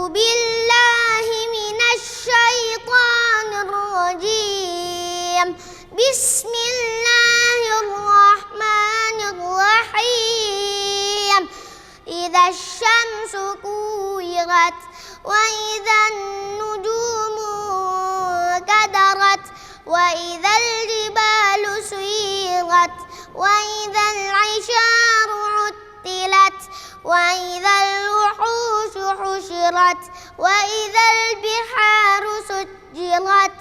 بالله من الشيطان الرجيم بسم الله الرحمن الرحيم إذا الشمس كورت وإذا النجوم كدرت وإذا الجبال سيرت وإذا العشار عطلت وإذا الوحوش حشرت وإذا البحار سجرت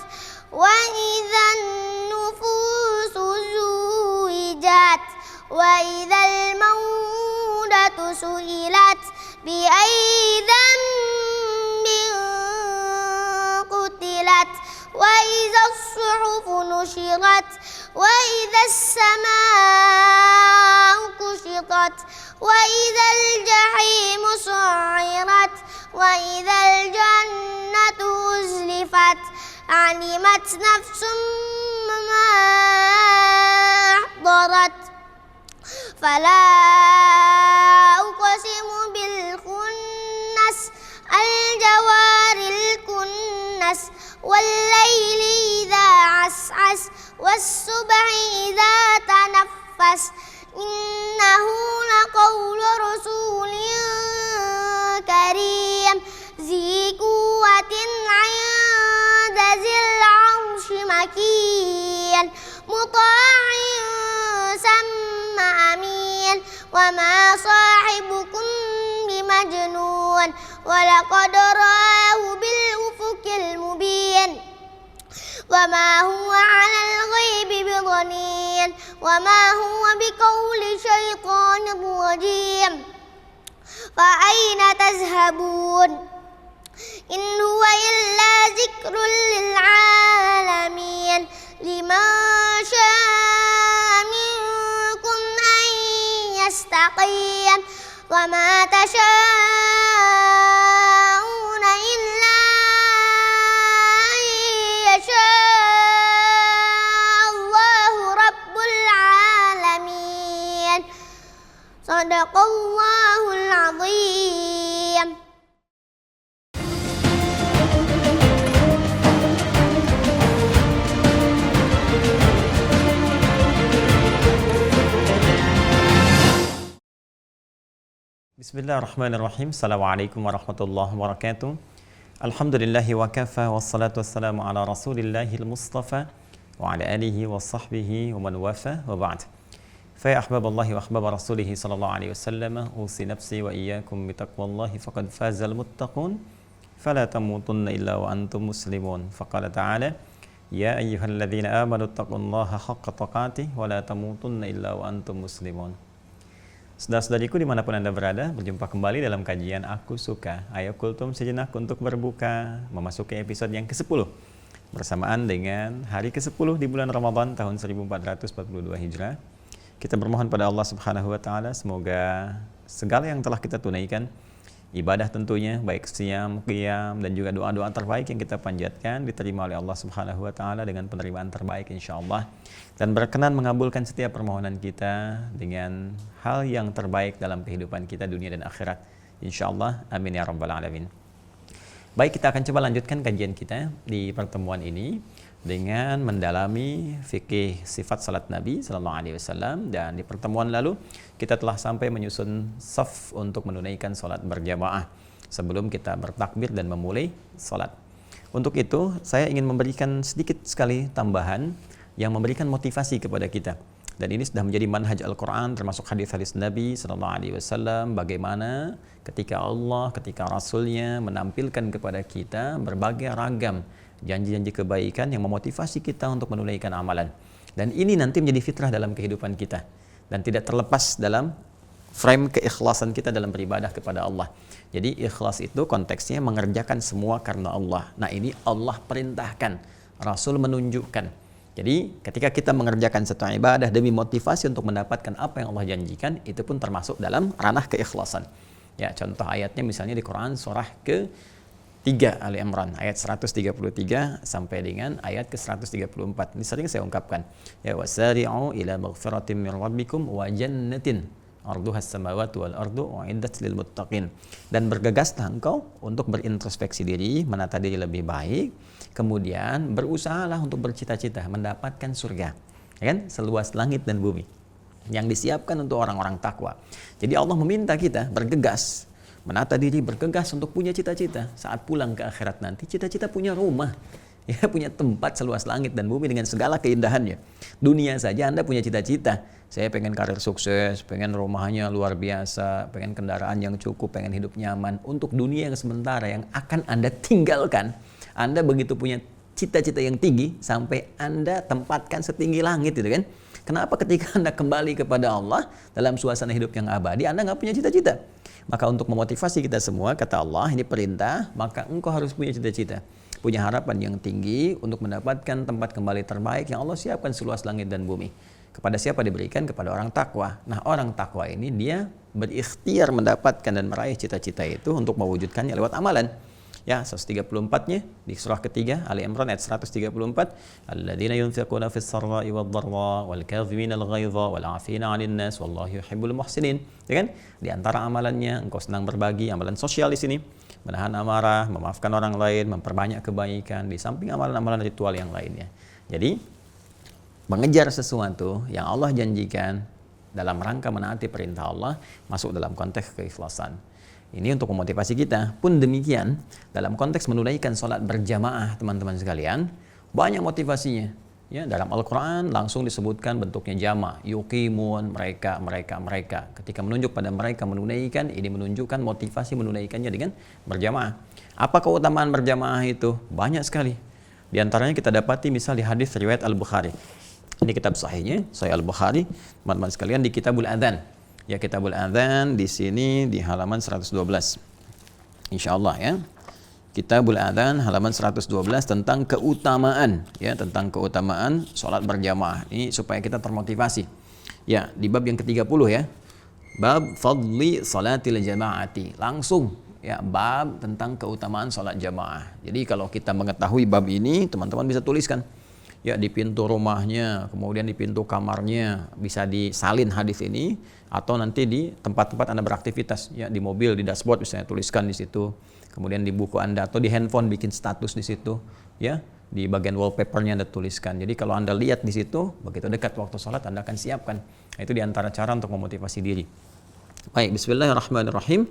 وإذا النفوس زوجت وإذا الموءودة سئلت بأي ذنب قتلت وإذا الصحف نشرت وإذا السماء كشطت وإذا الجحيم سعرت وإذا الجنة أزلفت علمت نفس ما أحضرت فلا أقسم بالخنس الجوار الكنس والليل إذا عسعس والصبح إذا تنفس إنه لقول رسول كريم ذي قوة عند ذي العرش مكين مطاع ثم أمين وما صاحبكم بمجنون ولقد رآه بالأفق المبين وما هو على الغيب بضنين وما هو بقول شيطان رجيم فأين تذهبون إن هو إلا ذكر للعالمين لمن شاء منكم أن يستقيم وما تشاءون إلا أن يشاء الله رب العالمين صدق الله العظيم. Bismillahirrahmanirrahim. Assalamualaikum warahmatullahi wabarakatuh. Alhamdulillahi wa kafa wassalatu wassalamu ala rasulillahil mustafa wa ala alihi wa sahbihi wa man wafa wa ba'd. Fa ya ahbaballahi wa ahbab rasulihi sallallahu alaihi wasallam usi nafsi wa iyyakum bitaqwallahi faqad fazal muttaqun fala tamutunna illa wa antum muslimun. Faqala ta'ala ya ayyuhalladzina amanu taqullaha haqqa tuqatih wa la tamutunna illa wa antum muslimun. Saudara-saudariku dimanapun Anda berada, berjumpa kembali dalam kajian Aku Suka. Ayo kultum sejenak untuk berbuka, memasuki episode yang ke-10 bersamaan dengan hari ke-10 di bulan Ramadan tahun 1442 Hijrah. Kita bermohon pada Allah Subhanahu wa taala semoga segala yang telah kita tunaikan, ibadah tentunya, baik siyam, qiyam, dan juga doa-doa terbaik yang kita panjatkan diterima oleh Allah Subhanahu wa taala dengan penerimaan terbaik insyaallah, dan berkenan mengabulkan setiap permohonan kita dengan hal yang terbaik dalam kehidupan kita dunia dan akhirat insyaallah, amin ya rabbal alamin. Baik, kita akan coba lanjutkan kajian kita di pertemuan ini dengan mendalami fikih sifat salat Nabi sallallahu alaihi wasallam, dan di pertemuan lalu kita telah sampai menyusun saf untuk menunaikan salat berjamaah sebelum kita bertakbir dan memulai salat. Untuk itu saya ingin memberikan sedikit sekali tambahan yang memberikan motivasi kepada kita, dan ini sudah menjadi manhaj Al-Quran termasuk hadis-hadis Nabi sallallahu alaihi wasallam, bagaimana ketika Allah, ketika Rasulnya menampilkan kepada kita berbagai ragam janji-janji kebaikan yang memotivasi kita untuk menunaikan amalan. Dan ini nanti menjadi fitrah dalam kehidupan kita dan tidak terlepas dalam frame keikhlasan kita dalam beribadah kepada Allah. Jadi ikhlas itu konteksnya mengerjakan semua karena Allah. Nah, ini Allah perintahkan, Rasul menunjukkan. Jadi ketika kita mengerjakan satu ibadah demi motivasi untuk mendapatkan apa yang Allah janjikan, itu pun termasuk dalam ranah keikhlasan. Ya, contoh ayatnya misalnya di Quran surah ke-3 Ali Imran ayat 133 sampai dengan ayat ke-134. Ini sering saya ungkapkan. Ya, wasari'u ila maghfiratin min rabbikum wa jannatin arduhas samawati wal ardu uiddat lil muttaqin. Dan bergegaslah engkau untuk berintrospeksi diri, menata diri lebih baik, kemudian berusahalah untuk bercita-cita mendapatkan surga, ya kan? Seluas langit dan bumi yang disiapkan untuk orang-orang takwa. Jadi Allah meminta kita bergegas, menata diri, bergegas untuk punya cita-cita. Saat pulang ke akhirat nanti, cita-cita punya rumah, ya, punya tempat seluas langit dan bumi dengan segala keindahannya. Dunia saja Anda punya cita-cita. Saya pengen karir sukses, pengen rumahnya luar biasa, pengen kendaraan yang cukup, pengen hidup nyaman. Untuk dunia yang sementara yang akan Anda tinggalkan, Anda begitu punya cita-cita yang tinggi sampai Anda tempatkan setinggi langit, gitu kan? Kenapa ketika Anda kembali kepada Allah dalam suasana hidup yang abadi, Anda nggak punya cita-cita? Maka untuk memotivasi kita semua, kata Allah, ini perintah, maka engkau harus punya cita-cita, punya harapan yang tinggi untuk mendapatkan tempat kembali terbaik yang Allah siapkan seluas langit dan bumi. Kepada siapa diberikan? Kepada orang takwa. Nah, orang takwa ini dia berikhtiar mendapatkan dan meraih cita-cita itu untuk mewujudkannya lewat amalan. Ya, 134-nya di surah ketiga Ali Imran ayat 134, alladzina yunfiquna fis sarra'i wad dharra wal kadhimina al ghaidha wal 'afina 'anil nas wallahu yuhibbul muhsinin. Ya kan? Di antara amalannya engkau senang berbagi, amalan sosial di sini, menahan amarah, memaafkan orang lain, memperbanyak kebaikan di samping amalan-amalan ritual yang lainnya. Jadi mengejar sesuatu yang Allah janjikan dalam rangka menaati perintah Allah masuk dalam konteks keikhlasan. Ini untuk memotivasi kita. Pun demikian, dalam konteks menunaikan sholat berjamaah, teman-teman sekalian, banyak motivasinya. Ya, dalam Al-Quran langsung disebutkan bentuknya jama', yuqimun, mereka. Ketika menunjuk pada mereka menunaikan, ini menunjukkan motivasi menunaikannya dengan berjamaah. Apa keutamaan berjamaah itu? Banyak sekali. Di antaranya kita dapati misal di hadis riwayat Al-Bukhari. Ini kitab sahihnya, Sahih Al-Bukhari, teman-teman sekalian, di Kitabul Adzan. Ya, Kitabul Adzan di sini di halaman 112. Insyaallah ya. Kitabul Adzan halaman 112 tentang keutamaan, ya, tentang keutamaan sholat berjamaah. Ini supaya kita termotivasi. Ya, di bab yang ke-30 ya. Bab fadli salatil jamaati. Langsung ya, bab tentang keutamaan sholat jamaah. Jadi kalau kita mengetahui bab ini, teman-teman bisa tuliskan. Ya, di pintu rumahnya, kemudian di pintu kamarnya bisa disalin hadis ini, atau nanti di tempat-tempat Anda beraktivitas, ya, di mobil, di dashboard misalnya tuliskan di situ. Kemudian di buku Anda atau di handphone bikin status di situ, ya, di bagian wallpapernya Anda tuliskan. Jadi kalau Anda lihat di situ, begitu dekat waktu sholat Anda akan siapkan. Nah, itu diantara cara untuk memotivasi diri. Baik, bismillahirrahmanirrahim.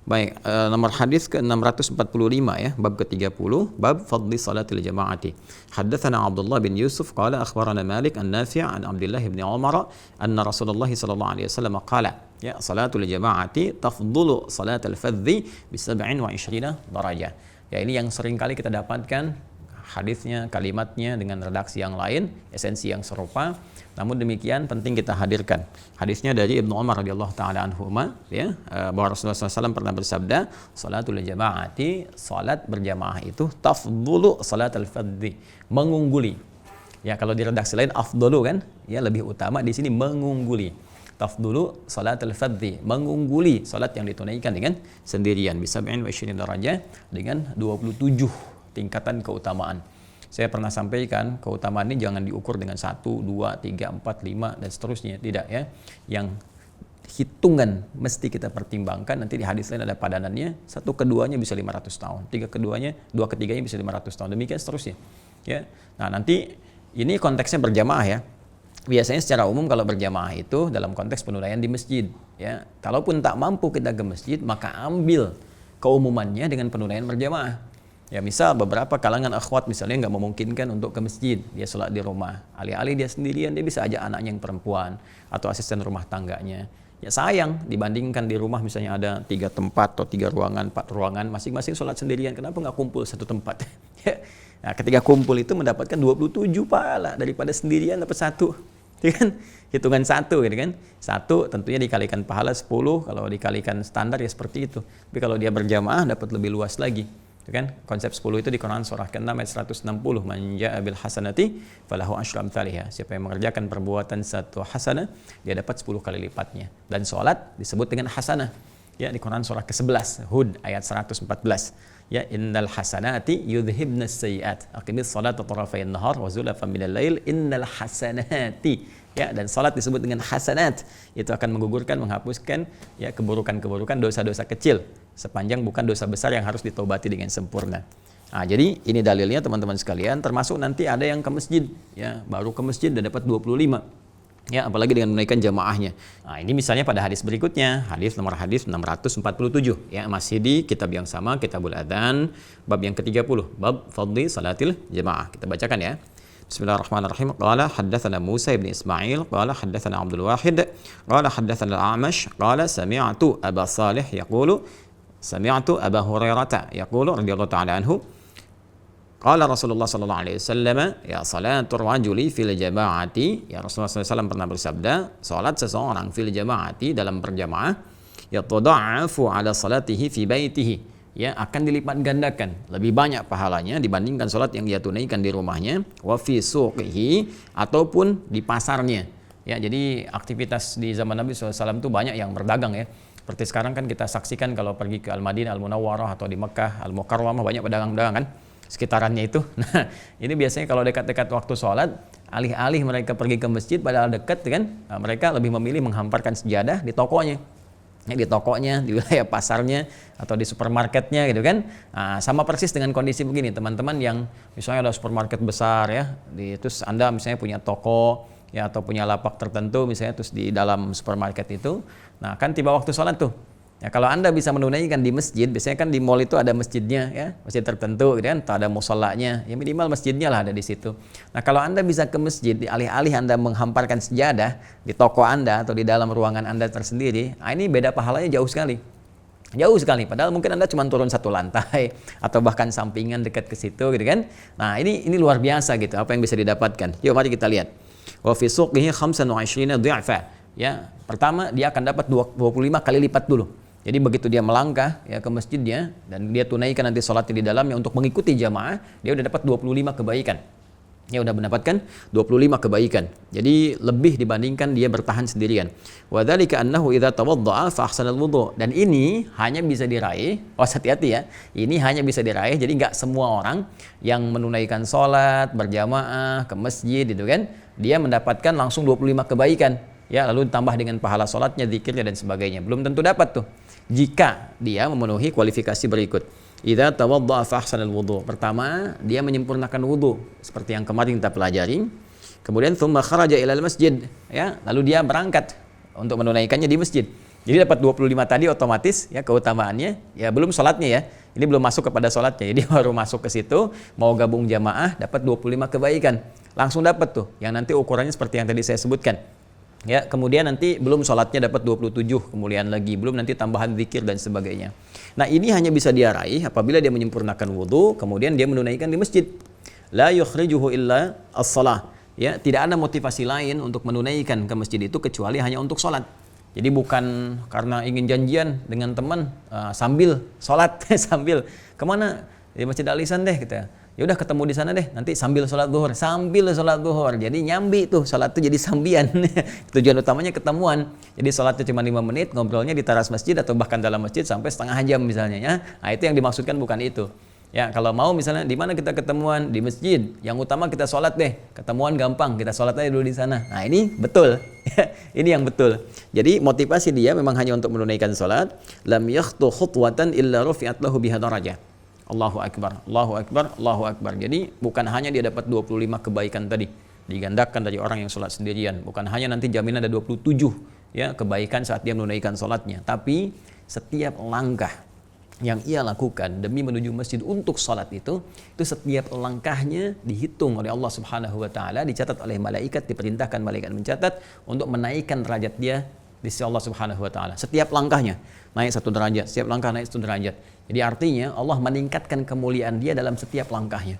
Baik, nomor hadis ke-645 ya, bab ke-30, bab fadli salatil jama'ati. Haddatsana Abdullah bin Yusuf qala akhbarana Malik an Nafi' an Abdullah bin Umar anna Rasulullah sallallahu alaihi wasallam qala ya salatul jama'ati tafdhulu salatal fadhi bi 27 darajah. Ya, ini yang sering kali kita dapatkan hadisnya, kalimatnya dengan redaksi yang lain, esensi yang serupa. Namun demikian penting kita hadirkan. Hadisnya dari Ibnu Umar radhiyallahu taala anhuma, ya, bahwa Rasulullah SAW pernah bersabda, salatul jama'ati, salat berjamaah itu tafdhulu salatal fadhi, mengungguli. Ya, kalau di redaksi lain afdhalu kan, ya, lebih utama, di sini mengungguli. Tafdhulu salatul fadhi, mengungguli salat yang ditunaikan dengan sendirian, bisa 27 darajah, dengan 27 tingkatan keutamaan. Saya pernah sampaikan, keutamaan ini jangan diukur dengan 1, 2, 3, 4, 5, dan seterusnya. Tidak ya. Yang hitungan mesti kita pertimbangkan. Nanti di hadis lain ada padanannya. 1 keduanya bisa 500 tahun. 2 ketiganya bisa 500 tahun. Demikian seterusnya. Ya. Nah, nanti ini konteksnya berjamaah ya. Biasanya secara umum kalau berjamaah itu dalam konteks penunaian di masjid. Ya. Kalaupun tak mampu kita ke masjid, maka ambil keumumannya dengan penunaian berjamaah. Ya, misal beberapa kalangan akhwat misalnya nggak memungkinkan untuk ke masjid, dia sholat di rumah. Alih-alih dia sendirian, dia bisa ajak anaknya yang perempuan atau asisten rumah tangganya. Ya sayang, dibandingkan di rumah misalnya ada 3 tempat atau 3 ruangan, 4 ruangan, masing-masing sholat sendirian. Kenapa nggak kumpul satu tempat? Nah, ketika kumpul itu mendapatkan 27 pahala daripada sendirian dapat 1. Ya kan? Hitungan 1 gitu kan. 1 tentunya dikalikan pahala 10, kalau dikalikan standar ya seperti itu. Tapi kalau dia berjamaah dapat lebih luas lagi. Itu kan konsep 10 itu di Quran surah ke-6 ayat 160, man jaa bil hasanati falahu asyru amsalihha. Siapa yang mengerjakan perbuatan satu hasanah, dia dapat 10 kali lipatnya. Dan salat disebut dengan hasanah. Ya, di Quran surah ke-11, Hud ayat 114. Ya, innal hasanati yudhibnas sayyi'at. Aqimis salata tarafayn nahar wa zulafan minal lail innal hasanati. Ya, dan salat disebut dengan hasanat. Itu akan menggugurkan, menghapuskan ya keburukan-keburukan, dosa-dosa kecil sepanjang bukan dosa besar yang harus ditobati dengan sempurna. Nah, jadi ini dalilnya teman-teman sekalian, termasuk nanti ada yang ke masjid ya, baru ke masjid dan dapat 25. Ya, apalagi dengan menaikkan jamaahnya. Nah, ini misalnya pada hadis berikutnya, nomor hadis 647 ya, masih di kitab yang sama, Kitabul Adzan, bab yang ke-30, bab fadli salatil jamaah. Kita bacakan ya. Bismillahirrahmanirrahim. Qala haddatsana Musa ibn Ismail, qala haddatsana Abdul Wahid, qala haddatsana Al-A'mash, qala sami'tu Aba Salih yaqulu sami'tu Aba Hurairah yaqulu radhiyallahu ta'ala anhu qala Rasulullah sallallahu alaihi wasallam ya salatul rajuli fil jama'ati, ya Rasulullah SAW pernah bersabda, salat seseorang fil jama'ati dalam berjamaah ya tada'afu ala salatihi fi baitihi, ya akan dilipat gandakan lebih banyak pahalanya dibandingkan salat yang dia tunaikan di rumahnya, wa fi suqihi ataupun di pasarnya. Ya, jadi aktivitas di zaman Nabi SAW itu banyak yang berdagang ya. Seperti sekarang kan kita saksikan kalau pergi ke Al-Madinah Al-Munawwarah atau di Mekah Al-Mukarramah banyak pedagang-pedagang kan sekitarannya itu. Nah, ini biasanya kalau dekat-dekat waktu sholat, alih-alih mereka pergi ke masjid padahal dekat kan, mereka lebih memilih menghamparkan sejadah di tokonya. Ya, di tokonya, di wilayah pasarnya, atau di supermarketnya gitu kan. Nah, sama persis dengan kondisi begini, teman-teman yang misalnya ada supermarket besar ya, terus Anda misalnya punya toko ya atau punya lapak tertentu misalnya terus di dalam supermarket itu. Nah, kan tiba waktu sholat tuh. Ya, kalau Anda bisa menunaikan di masjid, biasanya kan di mall itu ada masjidnya ya, masjid tertentu gitu kan, atau ada musholanya, ya minimal masjidnya lah ada di situ. Nah, kalau Anda bisa ke masjid, alih-alih Anda menghamparkan sejadah di toko Anda atau di dalam ruangan Anda tersendiri, nah ini beda pahalanya jauh sekali. Jauh sekali, padahal mungkin Anda cuma turun satu lantai atau bahkan sampingan dekat ke situ gitu kan. Nah, ini luar biasa gitu apa yang bisa didapatkan. Yuk mari kita lihat. Wa fi suqihi 25 dhi'fa. Ya, pertama dia akan dapat 25 kali lipat dulu. Jadi begitu dia melangkah ya ke masjidnya dan dia tunaikan nanti sholatnya di dalamnya untuk mengikuti jamaah, dia udah dapat 25 kebaikan. Dia udah mendapatkan 25 kebaikan. Jadi lebih dibandingkan dia bertahan sendirian. Wa dzalika annahu idza tawadda'a fa ahsanal wudhu. Dan ini hanya bisa diraih, hati-hati ya. Ini hanya bisa diraih, jadi nggak semua orang yang menunaikan sholat berjamaah ke masjid itu kan, dia mendapatkan langsung 25 kebaikan. Ya, lalu ditambah dengan pahala sholatnya, zikirnya dan sebagainya. Belum tentu dapat tuh. Jika dia memenuhi kualifikasi berikut. Idza tawadda'a fa ahsanal wudhu. Pertama, dia menyempurnakan wudu seperti yang kemarin kita pelajari. Kemudian tsumma kharaja ilal masjid, ya, lalu dia berangkat untuk menunaikannya di masjid. Jadi dapat 25 tadi otomatis ya keutamaannya, ya belum sholatnya ya. Ini belum masuk kepada sholatnya. Jadi baru masuk ke situ, mau gabung jamaah dapat 25 kebaikan. Langsung dapat tuh yang nanti ukurannya seperti yang tadi saya sebutkan. Ya, kemudian nanti belum sholatnya dapat 27 kemudian lagi, belum nanti tambahan zikir dan sebagainya. Nah, ini hanya bisa dia raih apabila dia menyempurnakan wudu, kemudian dia menunaikan di masjid. La yukhrijuhu illa as-shalah. Ya, tidak ada motivasi lain untuk menunaikan ke masjid itu kecuali hanya untuk sholat. Jadi bukan karena ingin janjian dengan teman sambil sholat, sambil kemana di Masjid Al-Ihsan deh kita. Ya udah ketemu di sana deh, nanti sambil sholat zuhur, jadi nyambi tuh sholat tuh jadi sambian. Tujuan utamanya ketemuan, jadi sholatnya cuma 5 menit, ngobrolnya di teras masjid atau bahkan dalam masjid sampai setengah jam misalnya ya. Nah, itu yang dimaksudkan bukan itu ya. Kalau mau misalnya di mana kita ketemuan di masjid, yang utama kita sholat deh, ketemuan gampang, kita sholat aja dulu di sana. Nah, ini betul. Ini yang betul. Jadi motivasi dia memang hanya untuk menunaikan sholat. Lam yakhtu khutwatan illa rufi'at lahu biha darajah. Allahu Akbar, Allahu Akbar, Allahu Akbar. Jadi bukan hanya dia dapat 25 kebaikan tadi, digandakan dari orang yang sholat sendirian. Bukan hanya nanti jaminan ada 27 ya kebaikan saat dia menunaikan sholatnya. Tapi setiap langkah yang ia lakukan demi menuju masjid untuk sholat itu setiap langkahnya dihitung oleh Allah Subhanahu Wa Taala, dicatat oleh malaikat, diperintahkan malaikat mencatat untuk menaikkan derajat dia di sisi Allah Subhanahu Wa Taala. Setiap langkahnya naik 1 derajat, setiap langkah naik 1 derajat. Jadi artinya Allah meningkatkan kemuliaan dia dalam setiap langkahnya.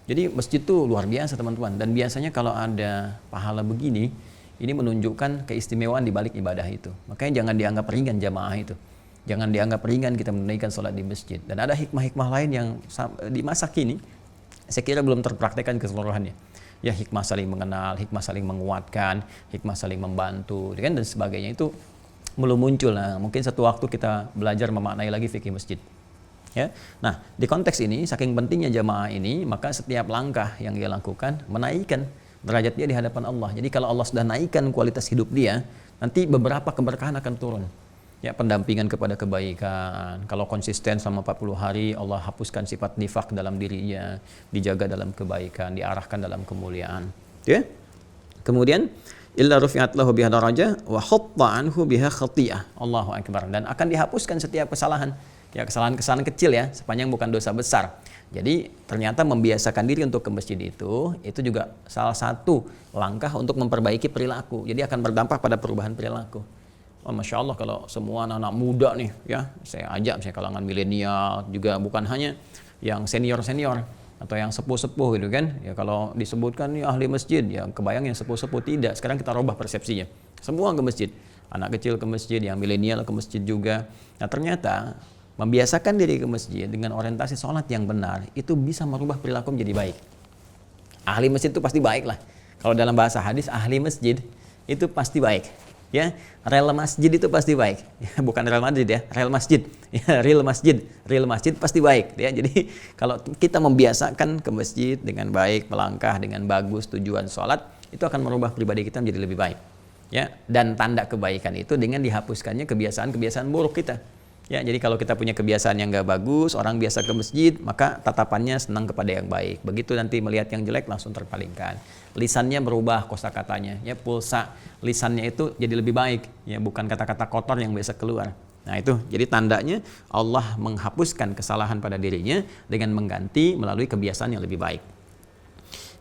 Jadi masjid itu luar biasa teman-teman. Dan biasanya kalau ada pahala begini, ini menunjukkan keistimewaan di balik ibadah itu. Makanya jangan dianggap ringan jamaah itu. Jangan dianggap ringan kita menunaikan sholat di masjid. Dan ada hikmah-hikmah lain yang di masa kini saya kira belum terpraktekkan keseluruhannya. Ya, hikmah saling mengenal, hikmah saling menguatkan, hikmah saling membantu, dan sebagainya itu belum muncul. Nah, mungkin satu waktu kita belajar memaknai lagi fikih masjid. Ya. Nah, di konteks ini saking pentingnya jamaah ini, maka setiap langkah yang dia lakukan menaikkan derajat dia di hadapan Allah. Jadi kalau Allah sudah naikkan kualitas hidup dia, nanti beberapa keberkahan akan turun. Ya, pendampingan kepada kebaikan. Kalau konsisten selama 40 hari, Allah hapuskan sifat nifak dalam dirinya, dijaga dalam kebaikan, diarahkan dalam kemuliaan. Ya. Kemudian illa rufi'at lahu biha darajah wa hatta anhu biha khati'ah. Allahu akbar. Dan akan dihapuskan setiap kesalahan. Ya, kesalahan-kesalahan kecil ya, sepanjang bukan dosa besar. Jadi ternyata membiasakan diri untuk ke masjid itu juga salah satu langkah untuk memperbaiki perilaku. Jadi akan berdampak pada perubahan perilaku. Oh, Masya Allah kalau semua anak-anak muda nih ya, saya ajak misalnya kalangan milenial, juga bukan hanya yang senior-senior atau yang sepuh-sepuh gitu kan. Ya kalau disebutkan nih ahli masjid, ya kebayang yang sepuh-sepuh tidak. Sekarang kita rubah persepsinya. Semua ke masjid. Anak kecil ke masjid, yang milenial ke masjid juga. Nah ternyata membiasakan diri ke masjid dengan orientasi sholat yang benar, itu bisa merubah perilaku menjadi baik. Ahli masjid itu pasti baik lah. Kalau dalam bahasa hadis, ahli masjid itu pasti baik. Ya, rel masjid itu pasti baik. Ya, bukan rel Madrid ya, rel masjid. Ya, real masjid pasti baik. Ya, jadi kalau kita membiasakan ke masjid dengan baik, melangkah dengan bagus, tujuan sholat, itu akan merubah pribadi kita menjadi lebih baik. Ya, dan tanda kebaikan itu dengan dihapuskannya kebiasaan-kebiasaan buruk kita. Ya, jadi kalau kita punya kebiasaan yang nggak bagus, orang biasa ke masjid, maka tatapannya senang kepada yang baik. Begitu nanti melihat yang jelek langsung terpalingkan. Lisannya berubah kosakatanya, ya pulsa lisannya itu jadi lebih baik, ya bukan kata-kata kotor yang biasa keluar. Nah itu, jadi tandanya Allah menghapuskan kesalahan pada dirinya dengan mengganti melalui kebiasaan yang lebih baik.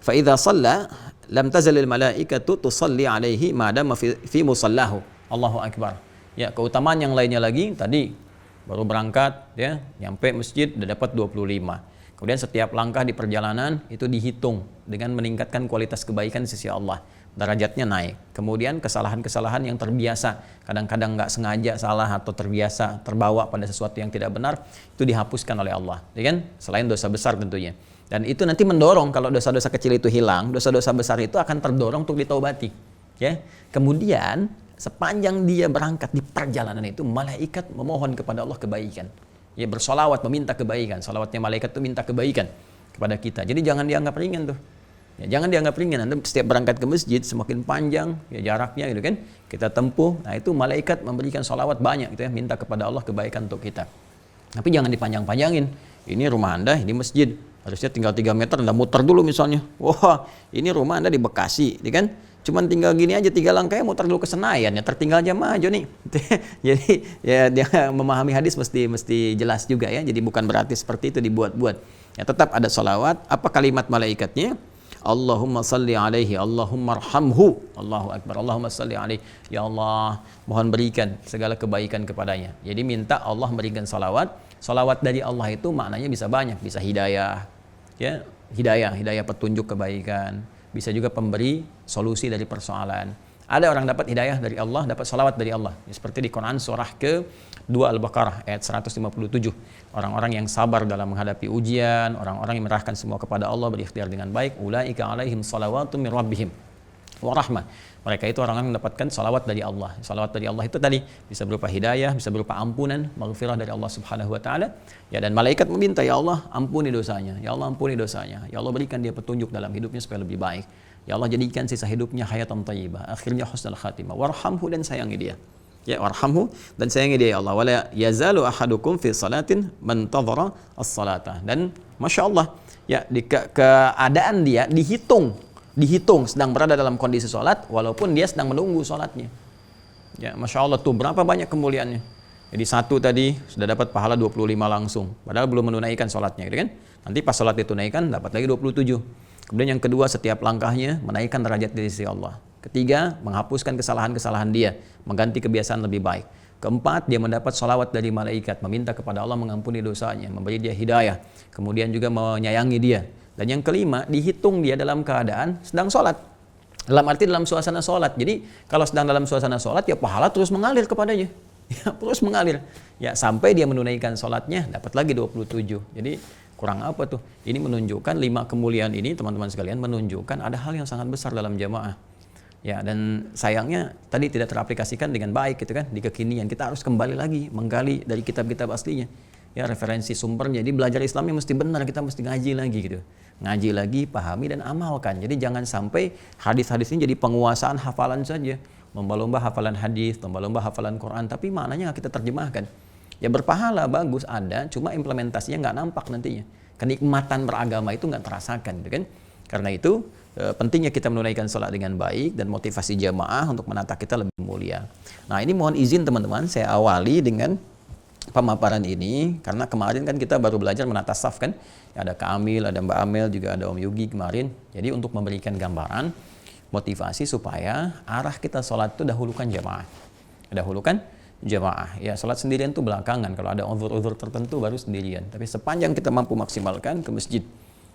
Fa idza shalla lam tazalil malaikatu tusalli alaihi ma dama fi musallahu. Allahu akbar. Ya, keutamaan yang lainnya lagi tadi baru berangkat ya, nyampe masjid udah dapat 25. Kemudian setiap langkah di perjalanan itu dihitung dengan meningkatkan kualitas kebaikan di sisi Allah. Derajatnya naik. Kemudian kesalahan-kesalahan yang terbiasa, kadang-kadang nggak sengaja salah atau terbiasa terbawa pada sesuatu yang tidak benar, itu dihapuskan oleh Allah. Ya kan? Selain dosa besar tentunya. Dan itu nanti mendorong kalau dosa-dosa kecil itu hilang, dosa-dosa besar itu akan terdorong untuk ditaubati. Ya. Kemudian sepanjang dia berangkat di perjalanan itu, malaikat memohon kepada Allah kebaikan. Ya, bersolawat meminta kebaikan. Solawatnya malaikat itu minta kebaikan kepada kita. Jadi jangan dianggap ringan tuh. Ya, jangan dianggap ringan. Anda setiap berangkat ke masjid semakin panjang ya jaraknya gitu kan, kita tempuh. Nah itu malaikat memberikan solawat banyak gitu ya, minta kepada Allah kebaikan untuk kita. Tapi jangan dipanjang-panjangin. Ini rumah Anda, ini masjid. Harusnya tinggal 3 meter, Anda muter dulu misalnya. Wah, ini rumah Anda di Bekasi, gitu kan? Cuman tinggal gini aja 3 langkahnya muter dulu ke Senayan, ya tertinggal jamaah aja nih. Jadi ya dia memahami hadis mesti jelas juga ya. Jadi bukan berarti seperti itu dibuat-buat. Ya tetap ada salawat. Apa kalimat malaikatnya? Allahumma salli alaihi, Allahumma arhamhu. Allahu akbar. Allahumma salli alaihi. Ya Allah, mohon berikan segala kebaikan kepadanya. Jadi minta Allah berikan salawat. Salawat dari Allah itu maknanya bisa banyak, bisa hidayah. Ya, hidayah petunjuk kebaikan. Bisa juga pemberi solusi dari persoalan. Ada orang dapat hidayah dari Allah, dapat salawat dari Allah. Ya, seperti di Quran surah ke-2 Al-Baqarah ayat 157. Orang-orang yang sabar dalam menghadapi ujian, orang-orang yang menyerahkan semua kepada Allah, berikhtiar dengan baik, ulaika alaihim salawatu min rabbihim wa rahmah. Mereka itu orang-orang yang mendapatkan salawat dari Allah. Salawat dari Allah itu tadi bisa berupa hidayah, bisa berupa ampunan, maghfirah dari Allah Subhanahu wa taala. Ya, dan malaikat meminta, ya Allah, ampuni dosanya. Ya Allah, ampuni dosanya. Ya Allah, berikan dia petunjuk dalam hidupnya supaya lebih baik. Ya Allah, jadikan sisa hidupnya hayatan thayyibah, akhirnya husnul khatimah. Warhamhu, dan sayangi dia. Ya, warhamhu, dan sayangi dia, ya Allah. Wala yazalu ahadukum fi salatin man tadhara as-salata. Dan Masya Allah, ya di keadaan dia dihitung sedang berada dalam kondisi sholat walaupun dia sedang menunggu sholatnya. Ya, Masya Allah tuh berapa banyak kemuliaannya. Jadi satu tadi sudah dapat pahala 25 langsung, padahal belum menunaikan sholatnya, gitu kan? Nanti pas sholat ditunaikan dapat lagi 27. Kemudian yang kedua, setiap langkahnya menaikkan derajat di sisi Allah. Ketiga, menghapuskan kesalahan-kesalahan dia, mengganti kebiasaan lebih baik. Keempat, dia mendapat sholawat dari malaikat, meminta kepada Allah mengampuni dosanya, memberi dia hidayah, kemudian juga menyayangi dia. Dan yang kelima, dihitung dia dalam keadaan sedang sholat. Dalam arti dalam suasana sholat. Jadi kalau sedang dalam suasana sholat, ya pahala terus mengalir kepadanya. Ya, terus mengalir. Ya, sampai dia menunaikan sholatnya, dapat lagi 27. Jadi kurang apa tuh? Ini menunjukkan 5 kemuliaan ini, teman-teman sekalian, menunjukkan ada hal yang sangat besar dalam jamaah. Ya, dan sayangnya tadi tidak teraplikasikan dengan baik gitu kan di kekinian. Kita harus kembali lagi menggali dari kitab-kitab aslinya. Ya, referensi sumbernya. Jadi belajar Islamnya mesti benar, kita mesti ngaji lagi gitu. Ngaji lagi, pahami dan amalkan. Jadi jangan sampai hadis-hadis ini jadi penguasaan hafalan saja. Lomba-lomba hafalan hadis, lomba-lomba hafalan Quran, tapi maknanya nggak kita terjemahkan. Ya berpahala bagus ada, cuma implementasinya nggak nampak nantinya. Kenikmatan beragama itu nggak terasakan gitu kan. Karena itu pentingnya kita menunaikan sholat dengan baik dan motivasi jamaah untuk menata kita lebih mulia. Nah ini mohon izin teman-teman, saya awali dengan pemaparan ini karena kemarin kan kita baru belajar menata saf kan. Ada Kak Amil, ada Mbak Amel, juga ada Om Yugi kemarin. Jadi untuk memberikan gambaran motivasi supaya arah kita sholat itu dahulukan jamaah. Dahulukan jamaah. Ya sholat sendirian itu belakangan. Kalau ada uzur-uzur tertentu baru sendirian. Tapi sepanjang kita mampu maksimalkan ke masjid.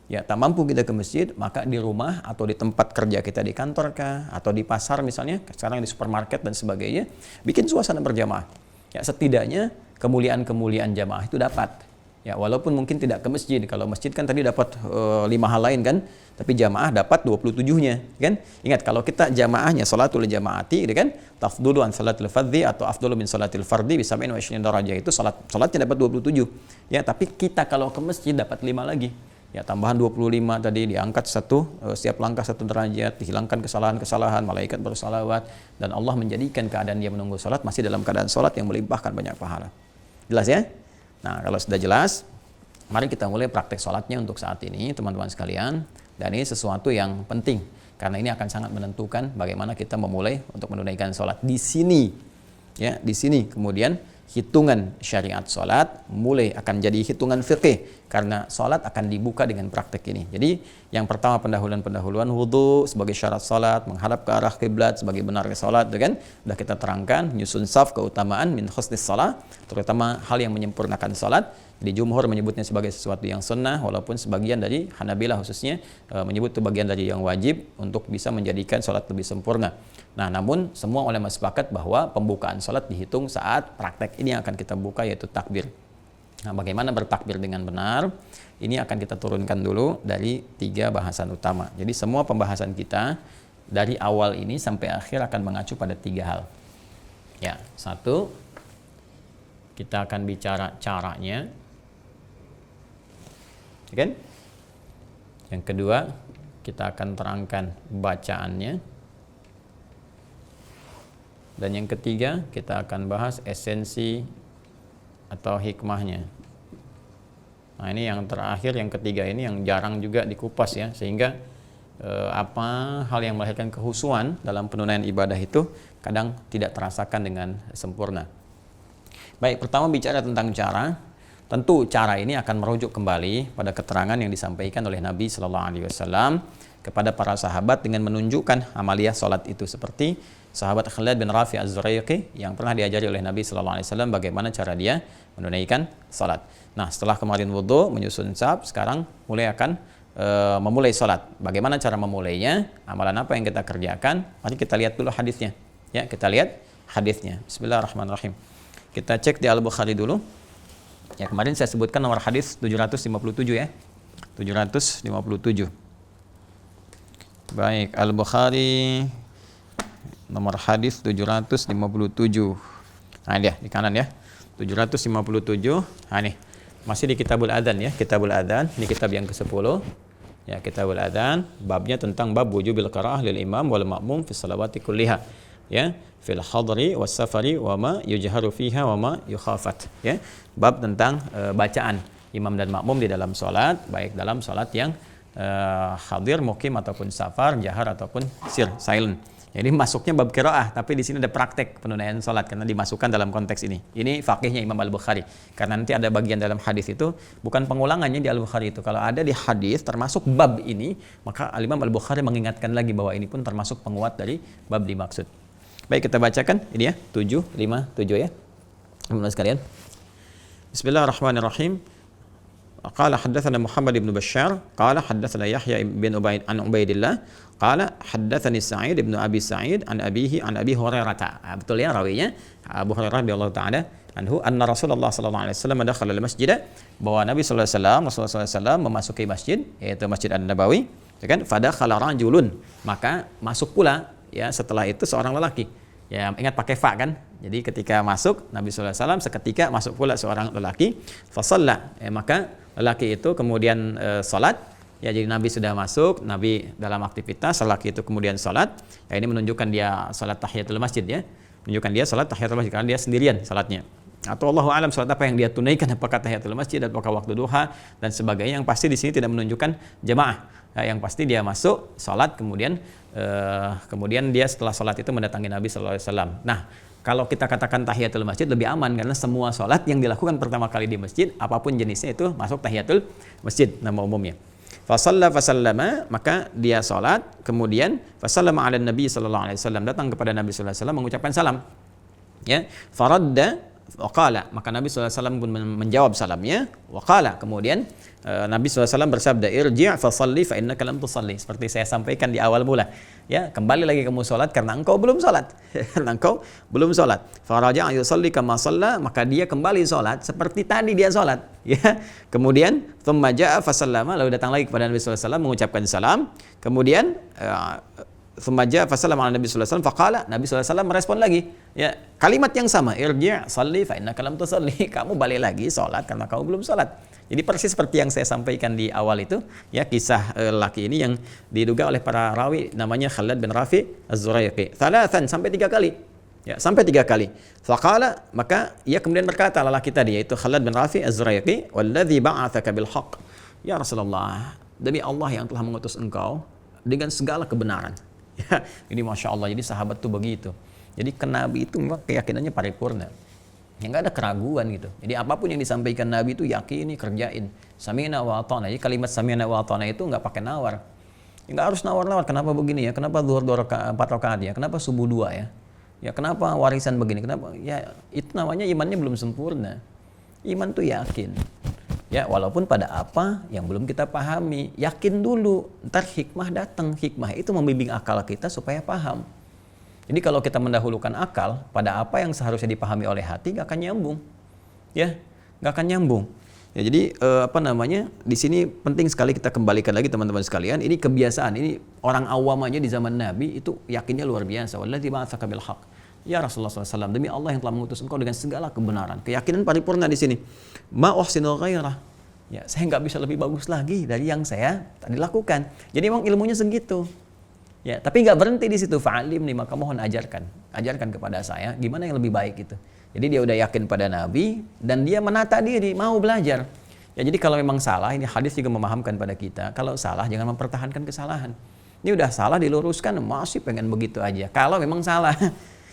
Ya, tak mampu kita ke masjid, maka di rumah atau di tempat kerja kita di kantor kah, atau di pasar misalnya, sekarang di supermarket dan sebagainya, bikin suasana berjamaah. Ya, setidaknya kemuliaan-kemuliaan jamaah itu dapat. Ya, walaupun mungkin tidak ke masjid. Kalau masjid kan tadi dapat 5 hal lain kan, tapi jamaah dapat 27-nya, kan? Ingat kalau kita jamaahnya salatul jamaati, gitu kan? Tafdulu an salatil fardhi atau afdulu min salatil fardhi bisa main wa 20 darajah itu salatnya dapat 27. Ya, tapi kita kalau ke masjid dapat 5 lagi. Ya, tambahan 25 tadi diangkat setiap langkah 1 derajat, dihilangkan kesalahan-kesalahan, malaikat bersalawat, dan Allah menjadikan keadaan dia menunggu salat masih dalam keadaan salat yang melimpahkan banyak pahala. Jelas ya? Nah, kalau sudah jelas, mari kita mulai praktek salatnya untuk saat ini, teman-teman sekalian. Dan ini sesuatu yang penting, karena ini akan sangat menentukan bagaimana kita memulai untuk menunaikan salat. Di sini, ya, di sini kemudian hitungan syariat salat mulai akan jadi hitungan fikih karena salat akan dibuka dengan praktek ini. Jadi yang pertama pendahuluan wudu sebagai syarat salat, menghadap ke arah kiblat sebagai benarnya salat, kan? Sudah kita terangkan, nyusun saf keutamaan min husnis salat, terutama hal yang menyempurnakan salat. Jadi jumhur menyebutnya sebagai sesuatu yang sunnah, walaupun sebagian dari Hanabilah khususnya menyebut itu bagian dari yang wajib untuk bisa menjadikan salat lebih sempurna. Nah, namun semua ulama sepakat bahwa pembukaan salat dihitung saat praktek ini yang akan kita buka, yaitu takbir. Nah, bagaimana bertakbir dengan benar? Ini akan kita turunkan dulu dari 3 bahasan utama. Jadi semua pembahasan kita dari awal ini sampai akhir akan mengacu pada 3 hal. Ya, 1, kita akan bicara caranya. Kan? Yang kedua, kita akan terangkan bacaannya. Dan yang ketiga, kita akan bahas esensi atau hikmahnya. Nah, ini yang terakhir, yang ketiga ini yang jarang juga dikupas ya, sehingga apa hal yang melahirkan kehusuan dalam penunaian ibadah itu kadang tidak terasakan dengan sempurna. Baik, pertama bicara tentang cara. Tentu cara ini akan merujuk kembali pada keterangan yang disampaikan oleh Nabi Sallallahu Alaihi Wasallam kepada para sahabat dengan menunjukkan amaliyah salat itu, seperti sahabat Khalid bin Rafi Az-Zuraiqi yang pernah diajari oleh Nabi Sallallahu Alaihi Wasallam bagaimana cara dia menunaikan salat. Nah, setelah kemarin wudu, menyusun saf, sekarang mulai akan memulai salat. Bagaimana cara memulainya? Amalan apa yang kita kerjakan? Mari kita lihat dulu hadisnya. Ya, kita lihat hadisnya. Bismillahirrahmanirrahim. Kita cek di Al-Bukhari dulu. Ya, kemarin saya sebutkan nomor hadis 757 ya. 757. Baik, Al-Bukhari nomor hadis 757. Nah, dia di kanan ya. 757. Nah, nih. Masih di Kitabul Adzan ya, Kitabul Adzan, ini kitab yang ke-10. Ya, Kitabul Adzan, babnya tentang bab wujubil qiraah lil imam wal ma'mum fi shalawati kulliha. Ya, fil hadri was safari wa ma yujharu fiha wa ma yukhafat. Ya, bab tentang bacaan imam dan makmum di dalam salat, baik dalam salat yang hadir, mukim ataupun safar, jahar ataupun sir, silent. Jadi masuknya bab qiraah, tapi di sini ada praktek penunaian salat karena dimasukkan dalam konteks ini. Ini fakihnya Imam Al-Bukhari. Karena nanti ada bagian dalam hadis itu bukan pengulangannya di Al-Bukhari itu. Kalau ada di hadis termasuk bab ini, maka Imam Al-Bukhari mengingatkan lagi bahwa ini pun termasuk penguat dari bab dimaksud. Baik, kita bacakan ini ya, 757 ya. Teman-teman sekalian. Bismillahirrahmanirrahim. Qala haddatsana Muhammad bin Bashar, qala haddatsana Yahya bin Ubaidillah, qala haddatsani Sa'id bin Abi Sa'id an abihi an Abi Hurairah. Betul ya rawinya, Abu Hurairah radhiyallahu taala anhu, anna Rasulullah sallallahu alaihi wasallam dakhala al-masjid, bahwa Nabi sallallahu alaihi wasallam memasuki masjid, yaitu Masjid An-Nabawi, ya kan? Fadakhala rajulun, maka masuk pula ya setelah itu seorang lelaki. Ya ingat pakai fa kan? Jadi ketika masuk Nabi sallallahu alaihi wasallam seketika masuk pula seorang lelaki, fasalla, maka lelaki itu kemudian salat. Ya jadi Nabi sudah masuk, Nabi dalam aktivitas, lelaki itu kemudian salat. Ya ini menunjukkan dia salat tahiyatul masjid ya. Menunjukkan dia salat tahiyatul masjid karena dia sendirian salatnya. Atau Allahu alam salat apa yang dia tunaikan, apakah tahiyatul masjid apakah waktu duha dan sebagainya, yang pasti di sini tidak menunjukkan jamaah. Ya, yang pasti dia masuk salat kemudian dia setelah salat itu mendatangi Nabi sallallahu alaihi wasallam. Nah, kalau kita katakan tahiyatul masjid lebih aman karena semua salat yang dilakukan pertama kali di masjid apapun jenisnya itu masuk tahiyatul masjid nama umumnya. Fasallama, maka dia salat kemudian fasallama ala Nabi sallallahu alaihi wasallam, datang kepada Nabi sallallahu alaihi wasallam mengucapkan salam. Ya, faradda waqala, maka Nabi sallallahu alaihi wasallam pun menjawab salamnya. Waqala, kemudian Nabi sallallahu alaihi wasallam bersabda, irji' fa shalli fa innaka lam tusalli, seperti saya sampaikan di awal mula. Ya, kembali lagi kamu salat karena engkau belum salat. Karena engkau belum salat. Faraja'a yusalli kama shalla, maka dia kembali salat seperti tadi dia salat. Ya. Kemudian thumma ja'a fa sallama, lalu datang lagi kepada Nabi sallallahu alaihi wasallam mengucapkan salam. Kemudian thumma ja'a fa sallama ala Nabi sallallahu alaihi wasallam faqala, Nabi sallallahu alaihi wasallam merespon lagi. Ya, kalimat yang sama, irji' shalli fa innaka lam tusalli, kamu balik lagi salat karena kamu belum salat. Jadi persis seperti yang saya sampaikan di awal itu, ya kisah laki ini yang diduga oleh para rawi namanya Khalad bin Rafi Az-Zuraiqi. Thalathan, sampai 3 kali. Ya, sampai 3 kali. Faqala, maka ia kemudian berkata lelaki tadi yaitu Khalad bin Rafi Az-Zuraiqi, "Walladzi ba'atsaka bil haqq." Ya Rasulullah, demi Allah yang telah mengutus engkau dengan segala kebenaran. Ya, ini Masya Allah, jadi sahabat tuh begitu. Jadi ke Nabi itu memang keyakinannya paripurna. Ya nggak ada keraguan gitu. Jadi apapun yang disampaikan Nabi itu yakini, kerjain. Sami'na wa ata'na. Jadi kalimat sami'na wa ata'na itu nggak pakai nawar. Ya nggak harus nawar-nawar. Kenapa begini ya? Kenapa zuhur 4 rakaat ya? Kenapa subuh 2 ya? Ya kenapa warisan begini? Kenapa? Ya itu namanya imannya belum sempurna. Iman tuh yakin. Ya walaupun pada apa yang belum kita pahami, yakin dulu. Ntar hikmah datang. Hikmah itu membimbing akal kita supaya paham. Jadi kalau kita mendahulukan akal pada apa yang seharusnya dipahami oleh hati, gak akan nyambung, ya, gak akan nyambung. Ya jadi di sini penting sekali kita kembalikan lagi teman-teman sekalian. Ini kebiasaan, ini orang awam aja di zaman Nabi itu yakinnya luar biasa. Walladzi ba'atsaka bil haqq. Ya Rasulullah SAW, demi Allah yang telah mengutus engkau dengan segala kebenaran. Keyakinan paripurna di sini. Ma uhsinu ghairah. Ya, saya nggak bisa lebih bagus lagi dari yang saya tadi lakukan. Jadi memang ilmunya segitu. Ya, tapi nggak berhenti di situ. Fa'alimni, maka mohon ajarkan kepada saya gimana yang lebih baik itu. Jadi dia udah yakin pada Nabi dan dia menata diri mau belajar. Ya jadi kalau memang salah, ini hadis juga memahamkan pada kita, kalau salah jangan mempertahankan kesalahan. Ini udah salah diluruskan masih pengen begitu aja. Kalau memang salah.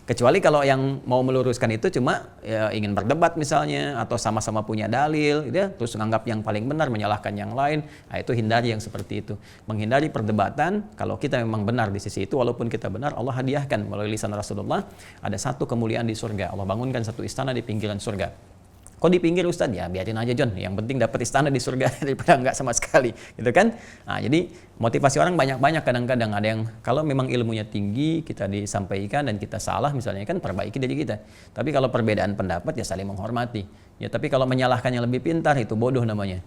Kecuali kalau yang mau meluruskan itu cuma ya, ingin berdebat misalnya atau sama-sama punya dalil gitu ya, terus menganggap yang paling benar menyalahkan yang lain. Nah, itu hindari yang seperti itu. Menghindari perdebatan. Kalau kita memang benar di sisi itu, walaupun kita benar, Allah hadiahkan melalui lisan Rasulullah ada satu kemuliaan di surga. Allah bangunkan satu istana di pinggiran surga. Kok di pinggir Ustaz? Ya biarin aja John, yang penting dapat istana di surga daripada enggak sama sekali, gitu kan? Nah, jadi motivasi orang banyak-banyak, kadang-kadang ada yang kalau memang ilmunya tinggi kita disampaikan dan kita salah misalnya kan perbaiki dari kita. Tapi kalau perbedaan pendapat ya saling menghormati. Ya tapi kalau menyalahkan yang lebih pintar itu bodoh namanya.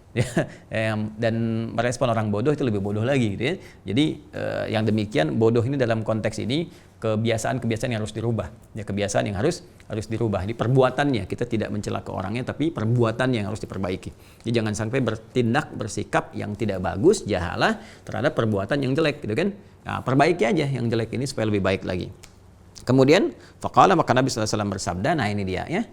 Dan merespon orang bodoh itu lebih bodoh lagi, gitu ya. Jadi yang demikian bodoh ini dalam konteks ini kebiasaan-kebiasaan yang harus dirubah. Ya kebiasaan yang harus dirubah. Di perbuatannya kita tidak mencela ke orangnya, tapi perbuatannya yang harus diperbaiki. Jadi jangan sampai bertindak, bersikap yang tidak bagus, jahalah terhadap perbuatan yang jelek, gitu kan? Nah, perbaiki aja yang jelek ini supaya lebih baik lagi. Kemudian faqala, maka Nabi sallallahu alaihi wasallam bersabda, nah ini dia ya.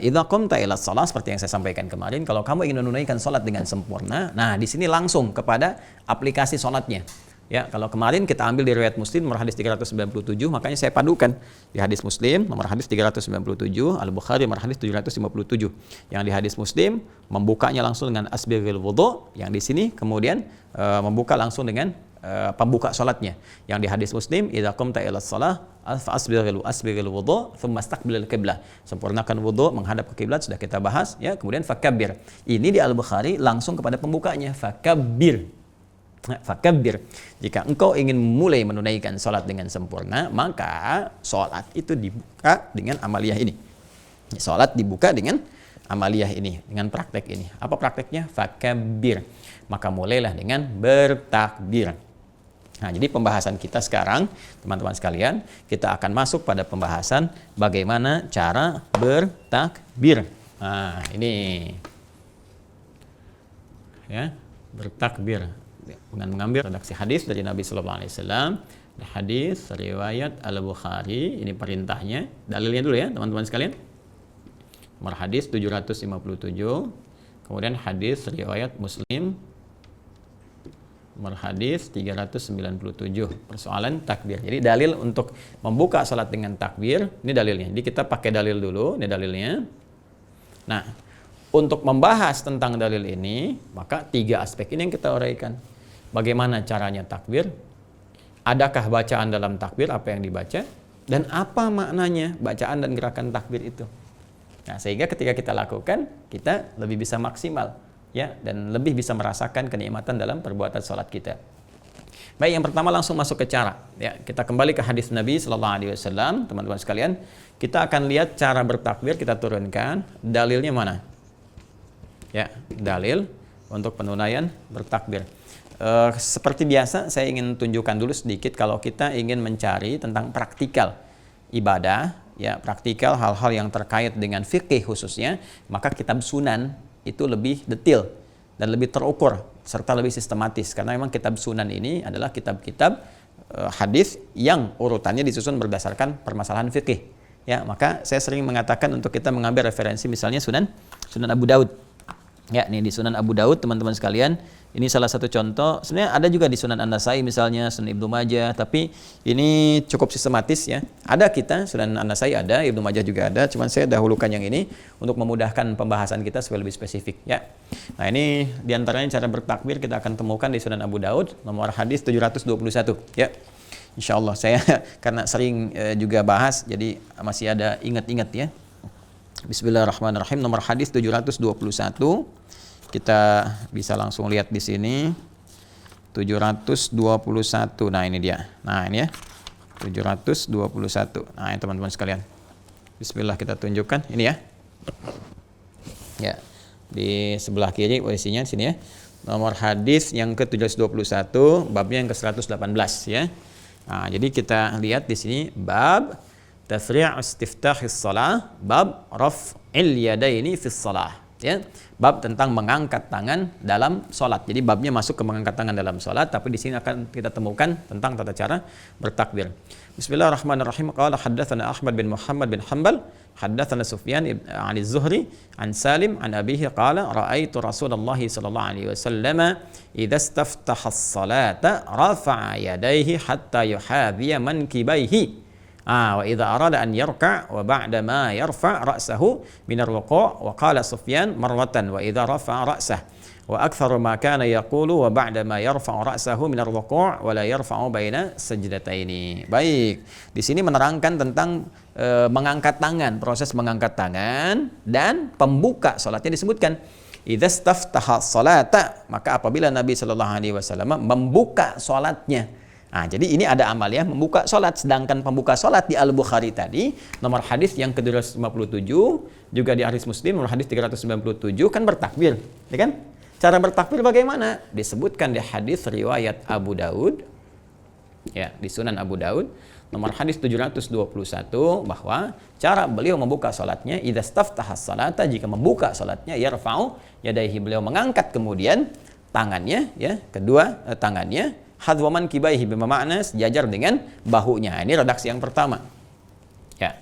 Idza qumta ila shalah, seperti yang saya sampaikan kemarin, kalau kamu ingin menunaikan salat dengan sempurna, nah di sini langsung kepada aplikasi salatnya. Ya, kalau kemarin kita ambil di riwayat Muslim nomor hadis 397, makanya saya padukan di hadis Muslim nomor hadis 397, Al-Bukhari nomor hadis 757. Yang di hadis Muslim membukanya langsung dengan asbighil wudu, yang di sini kemudian membuka langsung dengan pembuka salatnya. Yang di hadis Muslim, idza qumta ila shalah asbighil wudu thumma istaqbilil qiblah. Sempurnakan wudu menghadap ke kiblat, sudah kita bahas ya. Kemudian fakabbir. Ini di Al-Bukhari langsung kepada pembukanya, fakabbir. Fakabbir. Jika engkau ingin mulai menunaikan salat dengan sempurna, maka salat itu dibuka dengan amaliyah ini. Salat dibuka dengan amaliyah ini, dengan praktek ini. Apa prakteknya? Fakabbir. Maka mulailah dengan bertakbir. Nah, jadi pembahasan kita sekarang, teman-teman sekalian, kita akan masuk pada pembahasan bagaimana cara bertakbir. Nah, ini. Ya, bertakbir dengan mengambil redaksi hadis dari Nabi sallallahu alaihi wasallam. Hadis riwayat Al-Bukhari, ini perintahnya. Dalilnya dulu ya, teman-teman sekalian. Nomor hadis 757. Kemudian hadis riwayat Muslim nomor hadis 397, persoalan takbir. Jadi dalil untuk membuka salat dengan takbir, ini dalilnya. Jadi kita pakai dalil dulu, ini dalilnya. Nah, untuk membahas tentang dalil ini, maka 3 aspek ini yang kita uraikan. Bagaimana caranya takbir? Adakah bacaan dalam takbir, apa yang dibaca? Dan apa maknanya bacaan dan gerakan takbir itu? Nah, sehingga ketika kita lakukan, kita lebih bisa maksimal, ya, dan lebih bisa merasakan kenikmatan dalam perbuatan salat kita. Baik, yang pertama langsung masuk ke cara. Ya, kita kembali ke hadis Nabi sallallahu alaihi wasallam, teman-teman sekalian. Kita akan lihat cara bertakbir, kita turunkan. Dalilnya mana? Ya, dalil untuk penunaian bertakbir. Seperti biasa, saya ingin tunjukkan dulu sedikit kalau kita ingin mencari tentang praktikal ibadah, ya, praktikal hal-hal yang terkait dengan fikih khususnya, maka kitab Sunan itu lebih detail dan lebih terukur serta lebih sistematis, karena memang kitab Sunan ini adalah kitab-kitab hadis yang urutannya disusun berdasarkan permasalahan fikih. Ya, maka saya sering mengatakan untuk kita mengambil referensi misalnya Sunan Abu Daud. Ya, ini di Sunan Abu Daud, teman-teman sekalian. Ini salah satu contoh. Sebenarnya ada juga di Sunan An-Nasai misalnya, Sunan Ibnu Majah, tapi ini cukup sistematis ya. Ada kita, Sunan An-Nasai ada, Ibnu Majah juga ada, cuman saya dahulukan yang ini untuk memudahkan pembahasan kita supaya lebih spesifik ya. Nah, ini diantaranya cara bertakbir kita akan temukan di Sunan Abu Daud, nomor hadis 721 ya. Insya Allah saya karena sering juga bahas, jadi masih ada ingat-ingat ya. Bismillahirrahmanirrahim, nomor hadis 721. Kita bisa langsung lihat di sini 721. Nah, ini dia. Nah, ini ya. 721. Nah, ini teman-teman sekalian. Bismillah, kita tunjukkan ini ya. Ya. Di sebelah kiri posisinya sini ya. Nomor hadis yang ke-721, babnya yang ke-118 ya. Nah, jadi kita lihat di sini bab tafri' istiftahis shalah, bab raf'il yadaini fis shalah. Ya, bab tentang mengangkat tangan dalam sholat. Jadi babnya masuk ke mengangkat tangan dalam sholat, tapi di sini akan kita temukan tentang tata cara bertakbir. Bismillahirrahmanirrahim. Qala haddatsana Ahmad bin Muhammad bin Hanbal, haddatsana Sufyan an Az-Zuhri an Salim an abihi qala ra'aitu Rasulullah sallallahu alaihi wasallam idza istaftaha as-salata rafa'a yadayhi hatta yuhadhiya mankibaihi. Wa idza arada an yarka' wa ba'da ma yarfa' ra'sahu min ar-ruku' wa qala Sufyan marwatan wa idza rafa'a ra'sahu wa aktsaru ma kana yaqulu wa ba'da ma yarfa'u ra'sahu min ar-ruku' wa la yarfa'u baina sajdataini. Baik, di sini menerangkan tentang mengangkat tangan, proses mengangkat tangan dan pembuka salatnya disebutkan. Idza staftaha salata, maka apabila Nabi sallallahu alaihi wasallam membuka salatnya. Nah, jadi ini ada amalia membuka sholat. Sedangkan pembuka sholat di Al-Bukhari tadi, nomor hadis yang ke-257, juga di hadis Muslim, nomor hadis 397, kan bertakbir. Ya kan? Cara bertakbir bagaimana? Disebutkan di hadis riwayat Abu Daud, ya, di Sunan Abu Daud, nomor hadis 721, bahwa cara beliau membuka sholatnya, idza staftahas salata, jika membuka sholatnya, yarfa'u yadaihi, beliau mengangkat kemudian tangannya, ya, kedua tangannya, hadwaman kibaihi, bermakna sejajar dengan bahunya. Ini redaksi yang pertama. Ya.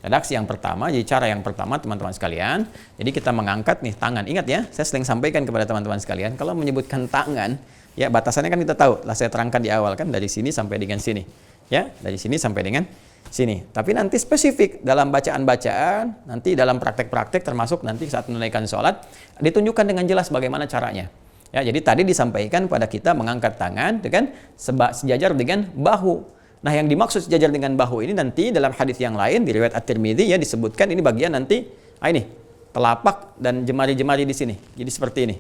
Redaksi yang pertama, jadi cara yang pertama teman-teman sekalian. Jadi kita mengangkat nih tangan. Ingat ya, saya sering sampaikan kepada teman-teman sekalian, kalau menyebutkan tangan, ya batasannya kan kita tahu. Lah saya terangkan di awal kan, dari sini sampai dengan sini. Ya, dari sini sampai dengan sini. Tapi nanti spesifik dalam bacaan-bacaan, nanti dalam praktek-praktek, termasuk nanti saat menunaikan sholat, ditunjukkan dengan jelas bagaimana caranya. Ya, jadi tadi disampaikan pada kita mengangkat tangan dengan sejajar dengan bahu. Nah, yang dimaksud sejajar dengan bahu ini nanti dalam hadis yang lain di riwayat At-Tirmidzi ya disebutkan ini bagian nanti ini telapak dan jemari-jemari di sini. Jadi seperti ini.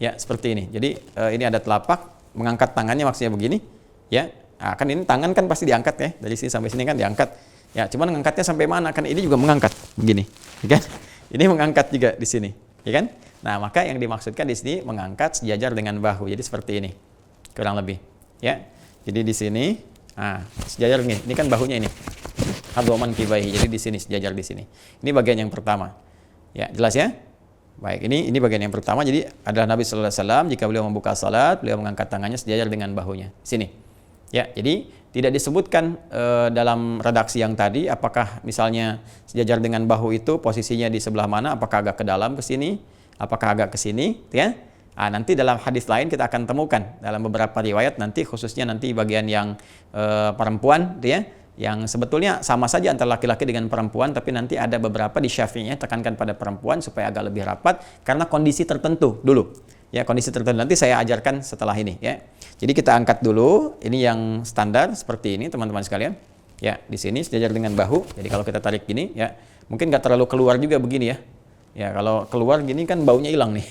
Ya, seperti ini. Jadi ini ada telapak, mengangkat tangannya maksudnya begini, ya. Nah, kan ini tangan kan pasti diangkat ya. Dari sini sampai sini kan diangkat. Ya, cuman mengangkatnya sampai mana? Kan ini juga mengangkat begini, ya kan? Ini mengangkat juga di sini, ya kan? Nah, maka yang dimaksudkan di sini mengangkat sejajar dengan bahu. Jadi seperti ini, kurang lebih. Ya, Jadi di sini, sejajar ini kan bahunya ini. Hadwaman kibaihi. Jadi di sini sejajar di sini. Ini bagian yang pertama. Ya, jelas ya? Baik, ini bagian yang pertama. Jadi adalah Nabi sallallahu alaihi wasallam jika beliau membuka salat, beliau mengangkat tangannya sejajar dengan bahunya. Sini. Ya, jadi tidak disebutkan dalam redaksi yang tadi apakah misalnya sejajar dengan bahu itu posisinya di sebelah mana, apakah agak ke dalam ke sini, apakah agak ke sini, ya. Nanti dalam hadis lain kita akan temukan dalam beberapa riwayat nanti khususnya nanti bagian yang perempuan, ya, yang sebetulnya sama saja antara laki-laki dengan perempuan, tapi nanti ada beberapa di Syafi'iyah tekankan pada perempuan supaya agak lebih rapat karena kondisi tertentu dulu. Ya, kondisi tertentu nanti saya ajarkan setelah ini, ya. Jadi kita angkat dulu, ini yang standar seperti ini teman-teman sekalian. Ya, di sini sejajar dengan bahu. Jadi kalau kita tarik gini, ya, mungkin nggak terlalu keluar juga begini ya. Ya, kalau keluar gini kan baunya hilang nih.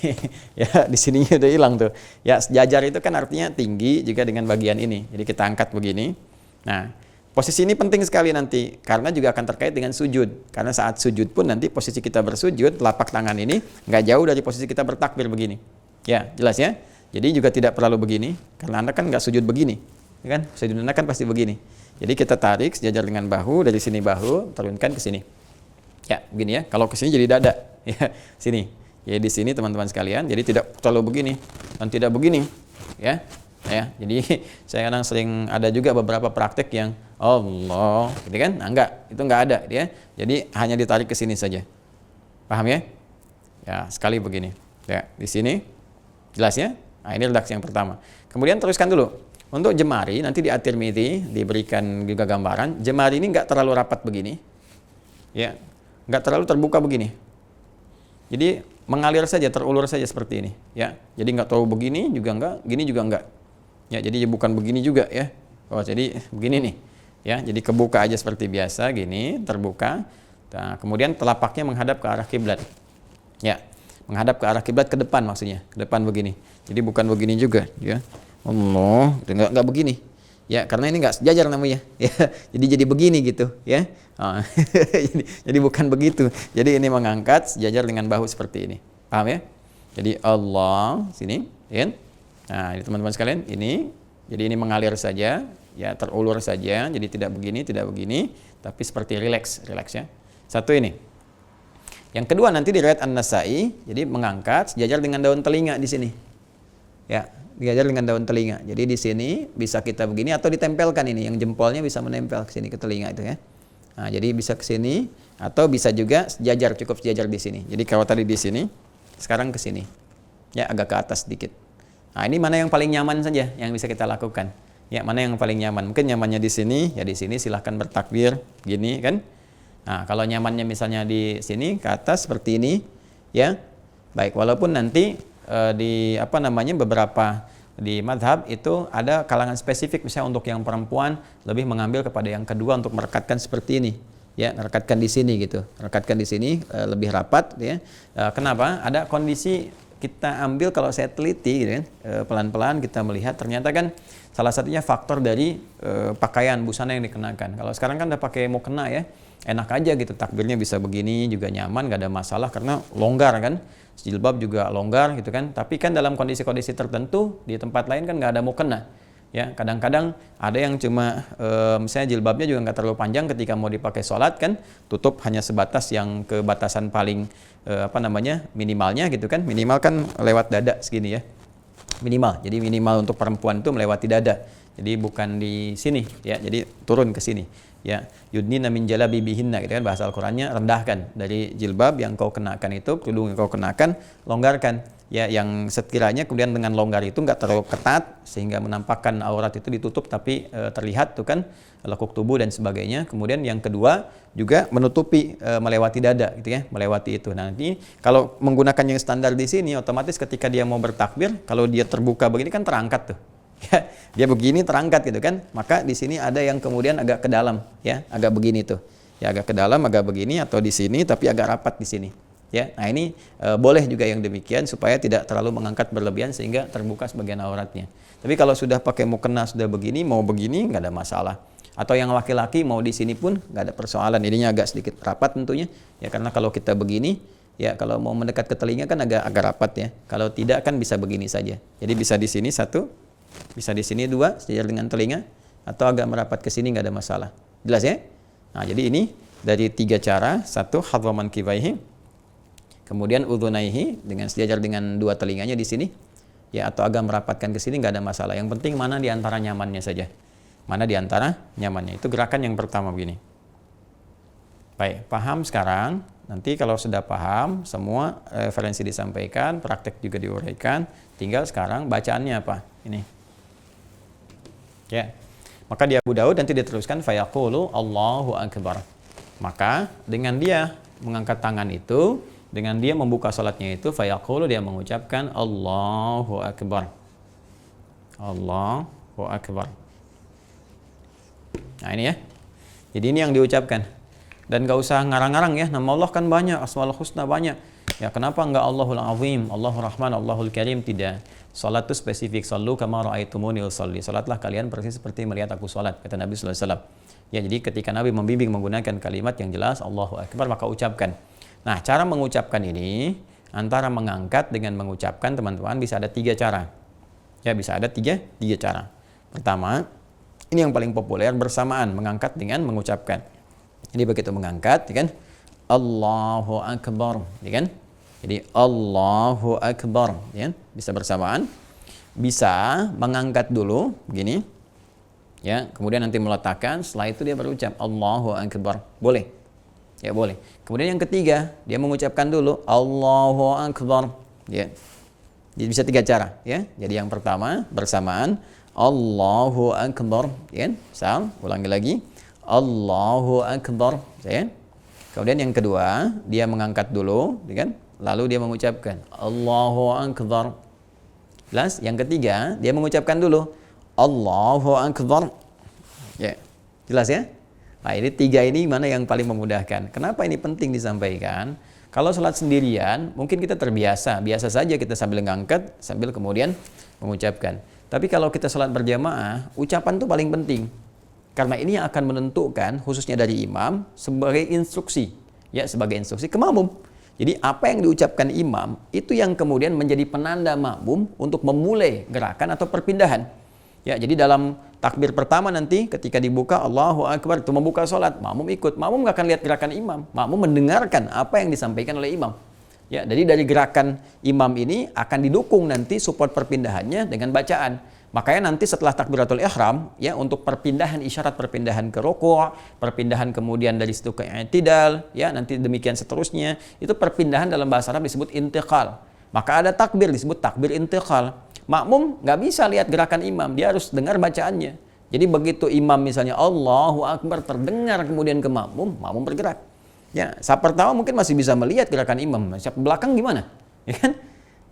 Ya, di sininya udah hilang tuh. Ya, sejajar itu kan artinya tinggi juga dengan bagian ini. Jadi kita angkat begini. Nah, posisi ini penting sekali nanti karena juga akan terkait dengan sujud. Karena saat sujud pun nanti posisi kita bersujud, telapak tangan ini nggak jauh dari posisi kita bertakbir begini. Ya, jelas ya. Jadi juga tidak perlu begini karena Anda kan nggak sujud begini, ya kan? Sujud Anda kan pasti begini. Jadi kita tarik sejajar dengan bahu, dari sini bahu turunkan ke sini. Ya, begini ya. Kalau ke sini jadi dada. Ya, sini. Ya, di sini teman-teman sekalian. Jadi tidak terlalu begini dan tidak begini. Ya. Ya, jadi saya kadang sering ada juga beberapa praktek yang Allah, gitu kan? Nah, enggak, itu enggak ada, ya. Jadi hanya ditarik ke sini saja. Paham ya? Ya, sekali begini. Ya, di sini. Jelas ya? Nah, ini redaksi yang pertama. Kemudian teruskan dulu. Untuk jemari nanti di At-Tirmidzi diberikan juga gambaran. Jemari ini enggak terlalu rapat begini. Ya, enggak terlalu terbuka begini. Jadi mengalir saja, terulur saja seperti ini, ya. Jadi enggak terlalu begini juga enggak, gini juga enggak. Ya, jadi bukan begini juga ya. Oh, jadi begini nih. Ya, jadi kebuka aja seperti biasa gini, terbuka. Nah, kemudian telapaknya menghadap ke arah kiblat. Ya, menghadap ke arah kiblat ke depan maksudnya, ke depan begini. Jadi bukan begini juga, ya. Allah, enggak begini. Ya, karena ini enggak sejajar namanya. Ya, jadi begini gitu, ya. Jadi bukan begitu. Jadi ini mengangkat sejajar dengan bahu seperti ini. Paham ya? Jadi Allah sini, ya. Nah, ini teman-teman sekalian, ini jadi ini mengalir saja, ya, terulur saja, jadi tidak begini, tapi seperti rileks ya. Satu ini. Yang kedua nanti di riwayat An-Nasa'i, jadi mengangkat sejajar dengan daun telinga di sini. Ya, sejajar dengan daun telinga. Jadi di sini bisa kita begini atau ditempelkan ini, yang jempolnya bisa menempel ke sini ke telinga itu ya. Nah, jadi bisa ke sini atau bisa juga sejajar, cukup sejajar di sini. Jadi kalau tadi di sini, sekarang ke sini. Ya, agak ke atas sedikit. Nah, ini mana yang paling nyaman saja yang bisa kita lakukan. Ya, mana yang paling nyaman? Mungkin nyamannya di sini, ya di sini silahkan bertakbir, gini kan. Nah, kalau nyamannya misalnya di sini ke atas seperti ini, ya. Baik, walaupun nanti di beberapa di madhab itu ada kalangan spesifik, misalnya untuk yang perempuan lebih mengambil kepada yang kedua untuk merekatkan seperti ini. Ya, merekatkan di sini gitu. Merekatkan di sini lebih rapat, ya. Kenapa? Ada kondisi kita ambil kalau saya teliti gitu kan, pelan-pelan kita melihat ternyata kan salah satunya faktor dari pakaian busana yang dikenakan. Kalau sekarang kan udah pakai mukena ya, enak aja gitu, takbirnya bisa begini juga nyaman, gak ada masalah karena longgar kan, jilbab juga longgar gitu kan. Tapi kan dalam kondisi-kondisi tertentu di tempat lain kan gak ada mukena. Ya, kadang-kadang ada yang cuma misalnya jilbabnya juga nggak terlalu panjang ketika mau dipakai sholat kan, tutup hanya sebatas yang ke batasan paling minimalnya gitu kan, minimal kan lewat dada segini ya, minimal. Jadi minimal untuk perempuan itu melewati dada. Jadi bukan di sini ya, jadi turun ke sini. Ya, yudnina min jalabibihinna gitu kan, bahasa Al-Qur'annya rendahkan dari jilbab yang kau kenakan itu, kerudung yang kau kenakan, longgarkan. Ya, yang sekiranya kemudian dengan longgar itu nggak terlalu ketat sehingga menampakkan aurat itu ditutup tapi terlihat tuh kan lekuk tubuh dan sebagainya. Kemudian yang kedua juga menutupi melewati dada gitu ya, melewati itu. Nah, nanti kalau menggunakan yang standar di sini otomatis ketika dia mau bertakbir, kalau dia terbuka begini kan terangkat tuh. Ya, dia begini terangkat gitu kan. Maka di sini ada yang kemudian agak ke dalam ya, agak begini tuh. Ya, agak ke dalam, agak begini atau di sini tapi agak rapat di sini. Ya, nah ini boleh juga yang demikian supaya tidak terlalu mengangkat berlebihan sehingga terbuka sebagian auratnya. Tapi kalau sudah pakai mukena sudah begini, mau begini nggak ada masalah. Atau yang laki-laki mau di sini pun nggak ada persoalan. Ininya agak sedikit rapat tentunya. Ya, karena kalau kita begini, ya kalau mau mendekat ke telinga kan agak rapat ya. Kalau tidak kan bisa begini saja. Jadi bisa di sini satu, Bisa di sini 2 sejajar dengan telinga, atau agak merapat ke sini nggak ada masalah. Jelas ya? Nah, jadi ini dari 3 cara. 1 hadwa mankibaihi, kemudian udhunaihi dengan sejajar dengan 2 telinganya di sini, ya, atau agak merapatkan ke sini nggak ada masalah. Yang penting mana di antara nyamannya saja. Mana di antara nyamannya. Itu gerakan yang pertama begini. Baik, paham sekarang? Nanti kalau sudah paham, semua referensi disampaikan, praktek juga diuraikan, tinggal sekarang bacaannya apa? Ini. Ya. Maka di Abu Daud nanti diteruskan fayaqulu Allahu Akbar. Maka dengan dia mengangkat tangan itu, dengan dia membuka salatnya itu, fayaqulu, dia mengucapkan Allahu Akbar. Allahu Akbar. Nah ini ya. Jadi ini yang diucapkan. Dan gak usah ngarang-ngarang ya, nama Allah kan banyak, Asmaul Husna banyak. Ya kenapa enggak Allahul Azim, Allahur Rahman, Allahul Karim? Tidak. Salat itu spesifik. Sallu kama ra'aitumuni usalli. Salatlah kalian persis seperti melihat aku salat, kata Nabi sallallahu alaihi wasallam. Ya, jadi ketika Nabi membimbing menggunakan kalimat yang jelas Allahu Akbar, maka ucapkan. Nah, cara mengucapkan ini antara mengangkat dengan mengucapkan, teman-teman, bisa ada 3 cara. Ya, bisa ada tiga cara. Pertama, ini yang paling populer, bersamaan mengangkat dengan mengucapkan. Jadi begitu mengangkat, ya kan? Allahu Akbar, ya kan? Jadi Allahu Akbar, ya kan? Bisa bersamaan. Bisa mengangkat dulu begini. Ya, kemudian nanti meletakkan, setelah itu dia berucap Allahu Akbar. Boleh. Ya, boleh. Kemudian yang ketiga, dia mengucapkan dulu Allahu Akbar. Ya. Jadi bisa 3 cara, ya. Jadi yang pertama bersamaan Allahu Akbar, ya. Misal, ulangi lagi. Allahu Akbar, ya. Kemudian yang kedua, dia mengangkat dulu, ya kan? Lalu dia mengucapkan Allahu Akbar. Jelas? Yang ketiga, dia mengucapkan dulu Allahu Akbar. Ya. Jelas ya? Nah, ini 3 ini mana yang paling memudahkan? Kenapa ini penting disampaikan? Kalau sholat sendirian, mungkin kita terbiasa, biasa saja kita sambil ngangkat, sambil kemudian mengucapkan. Tapi kalau kita sholat berjamaah, ucapan itu paling penting. Karena ini yang akan menentukan, khususnya dari imam, sebagai instruksi. Ya, sebagai instruksi ke makmum. Jadi apa yang diucapkan imam, itu yang kemudian menjadi penanda makmum untuk memulai gerakan atau perpindahan. Ya, jadi dalam takbir pertama nanti ketika dibuka Allahu Akbar, itu membuka sholat, makmum ikut. Makmum nggak akan lihat gerakan imam. Makmum mendengarkan apa yang disampaikan oleh imam. Ya, jadi dari gerakan imam ini akan didukung nanti support perpindahannya dengan bacaan. Makanya nanti setelah takbiratul ihram, ya, untuk perpindahan, isyarat perpindahan ke ruku', perpindahan kemudian dari situ ke i'tidal, ya, nanti demikian seterusnya, itu perpindahan dalam bahasa Arab disebut intiqal. Maka ada takbir disebut takbir intiqal. Makmum nggak bisa lihat gerakan imam, dia harus dengar bacaannya. Jadi begitu imam misalnya Allahu Akbar terdengar kemudian ke makmum, makmum bergerak. Ya, saat pertama mungkin masih bisa melihat gerakan imam, saat belakang gimana? Ya kan?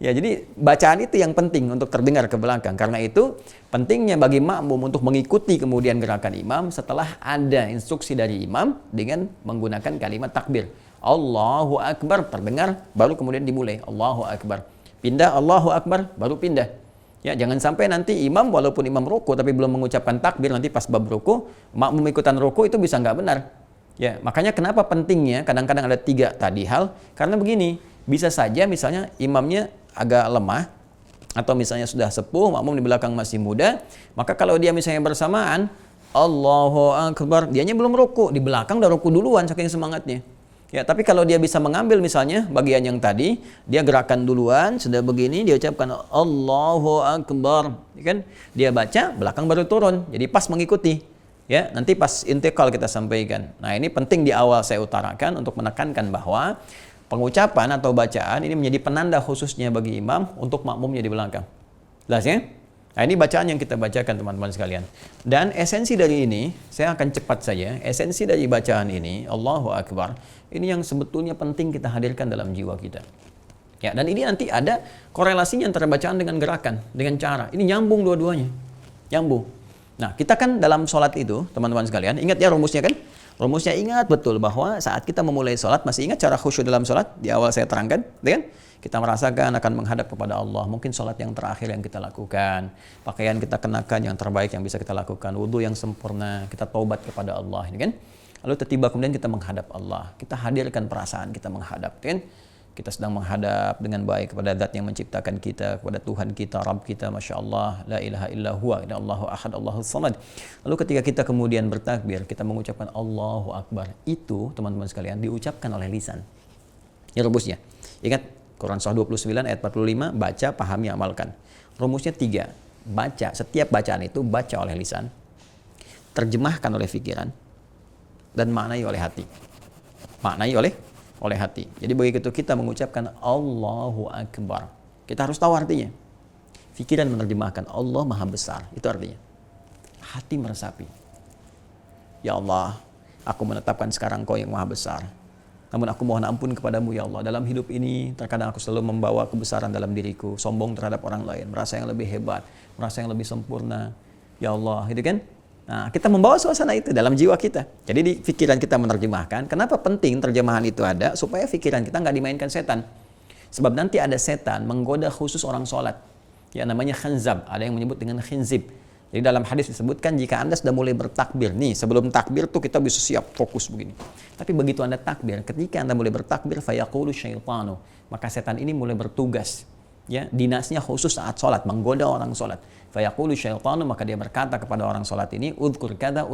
Ya, jadi bacaan itu yang penting untuk terdengar ke belakang. Karena itu pentingnya bagi makmum untuk mengikuti kemudian gerakan imam setelah ada instruksi dari imam dengan menggunakan kalimat takbir. Allahu Akbar terdengar, baru kemudian dimulai Allahu Akbar. Pindah Allahu Akbar, baru pindah. Ya, jangan sampai nanti imam walaupun imam ruku tapi belum mengucapkan takbir, nanti pas bab ruku, makmum ikutan ruku itu bisa nggak benar. Ya, makanya kenapa pentingnya kadang-kadang ada 3 tadi hal, karena begini, bisa saja misalnya imamnya agak lemah, atau misalnya sudah sepuh, makmum di belakang masih muda, maka kalau dia misalnya bersamaan Allahu Akbar, dianya belum ruku, di belakang udah ruku duluan saking semangatnya. Ya, tapi kalau dia bisa mengambil misalnya bagian yang tadi, dia gerakan duluan, sudah begini, dia ucapkan Allahu Akbar, ya kan? Dia baca, belakang baru turun, jadi pas mengikuti. Ya, nanti pas intikal kita sampaikan. Nah, ini penting di awal saya utarakan untuk menekankan bahwa pengucapan atau bacaan ini menjadi penanda khususnya bagi imam untuk makmumnya di belakang. Jelas ya? Nah, ini bacaan yang kita bacakan teman-teman sekalian. Dan esensi dari ini, saya akan cepat saja. Esensi dari bacaan ini, Allahu Akbar, ini yang sebetulnya penting kita hadirkan dalam jiwa kita. Ya, dan ini nanti ada korelasinya antara bacaan dengan gerakan, dengan cara. Ini nyambung dua-duanya. Nyambung. Nah, kita kan dalam sholat itu, teman-teman sekalian, ingat ya rumusnya kan? Rumusnya ingat betul bahwa saat kita memulai sholat, masih ingat cara khusyuk dalam sholat? Di awal saya terangkan, kan? Kita merasakan akan menghadap kepada Allah. Mungkin sholat yang terakhir yang kita lakukan. Pakaian kita kenakan yang terbaik yang bisa kita lakukan. Wudhu yang sempurna. Kita taubat kepada Allah. Kan? Lalu tiba kemudian kita menghadap Allah. Kita hadirkan perasaan kita menghadap. Kan? kita sedang menghadap dengan baik kepada zat yang menciptakan kita, kepada Tuhan kita, Rabb kita, Masya Allah, la ilaha illa huwa, Allahu ahad, Allahu samad. Lalu ketika kita kemudian bertakbir, kita mengucapkan Allahu Akbar, itu teman-teman sekalian diucapkan oleh lisan. Ini rumusnya. Ingat, Quran Surah 29 ayat 45, baca, pahami, amalkan. Rumusnya 3, baca, setiap bacaan itu baca oleh lisan, terjemahkan oleh pikiran, dan maknai oleh hati. Maknai oleh hati. Jadi begitu kita mengucapkan Allahu Akbar, kita harus tahu artinya. Pikiran menerjemahkan Allah Maha Besar, itu artinya. Hati meresapi. Ya Allah, aku menetapkan sekarang Kau yang Maha Besar. Namun aku mohon ampun kepadamu ya Allah. Dalam hidup ini terkadang aku selalu membawa kebesaran dalam diriku, sombong terhadap orang lain, merasa yang lebih hebat, merasa yang lebih sempurna. Ya Allah, gitu kan? Nah, kita membawa suasana itu dalam jiwa kita. Jadi di pikiran kita menerjemahkan. Kenapa penting terjemahan itu ada? Supaya pikiran kita nggak dimainkan setan. Sebab nanti ada setan menggoda khusus orang sholat. Ya namanya khanzab. Ada yang menyebut dengan khinzib. Jadi dalam hadis disebutkan jika Anda sudah mulai bertakbir. Nih sebelum takbir tuh kita bisa siap fokus begini. Tapi begitu Anda takbir, ketika Anda mulai bertakbir, fayaqulu syaitanu. Maka setan ini mulai bertugas. Ya, dinasnya khusus saat sholat, menggoda orang sholat. Fayaqulu syaitanu, maka dia berkata kepada orang sholat ini, udhkur kada,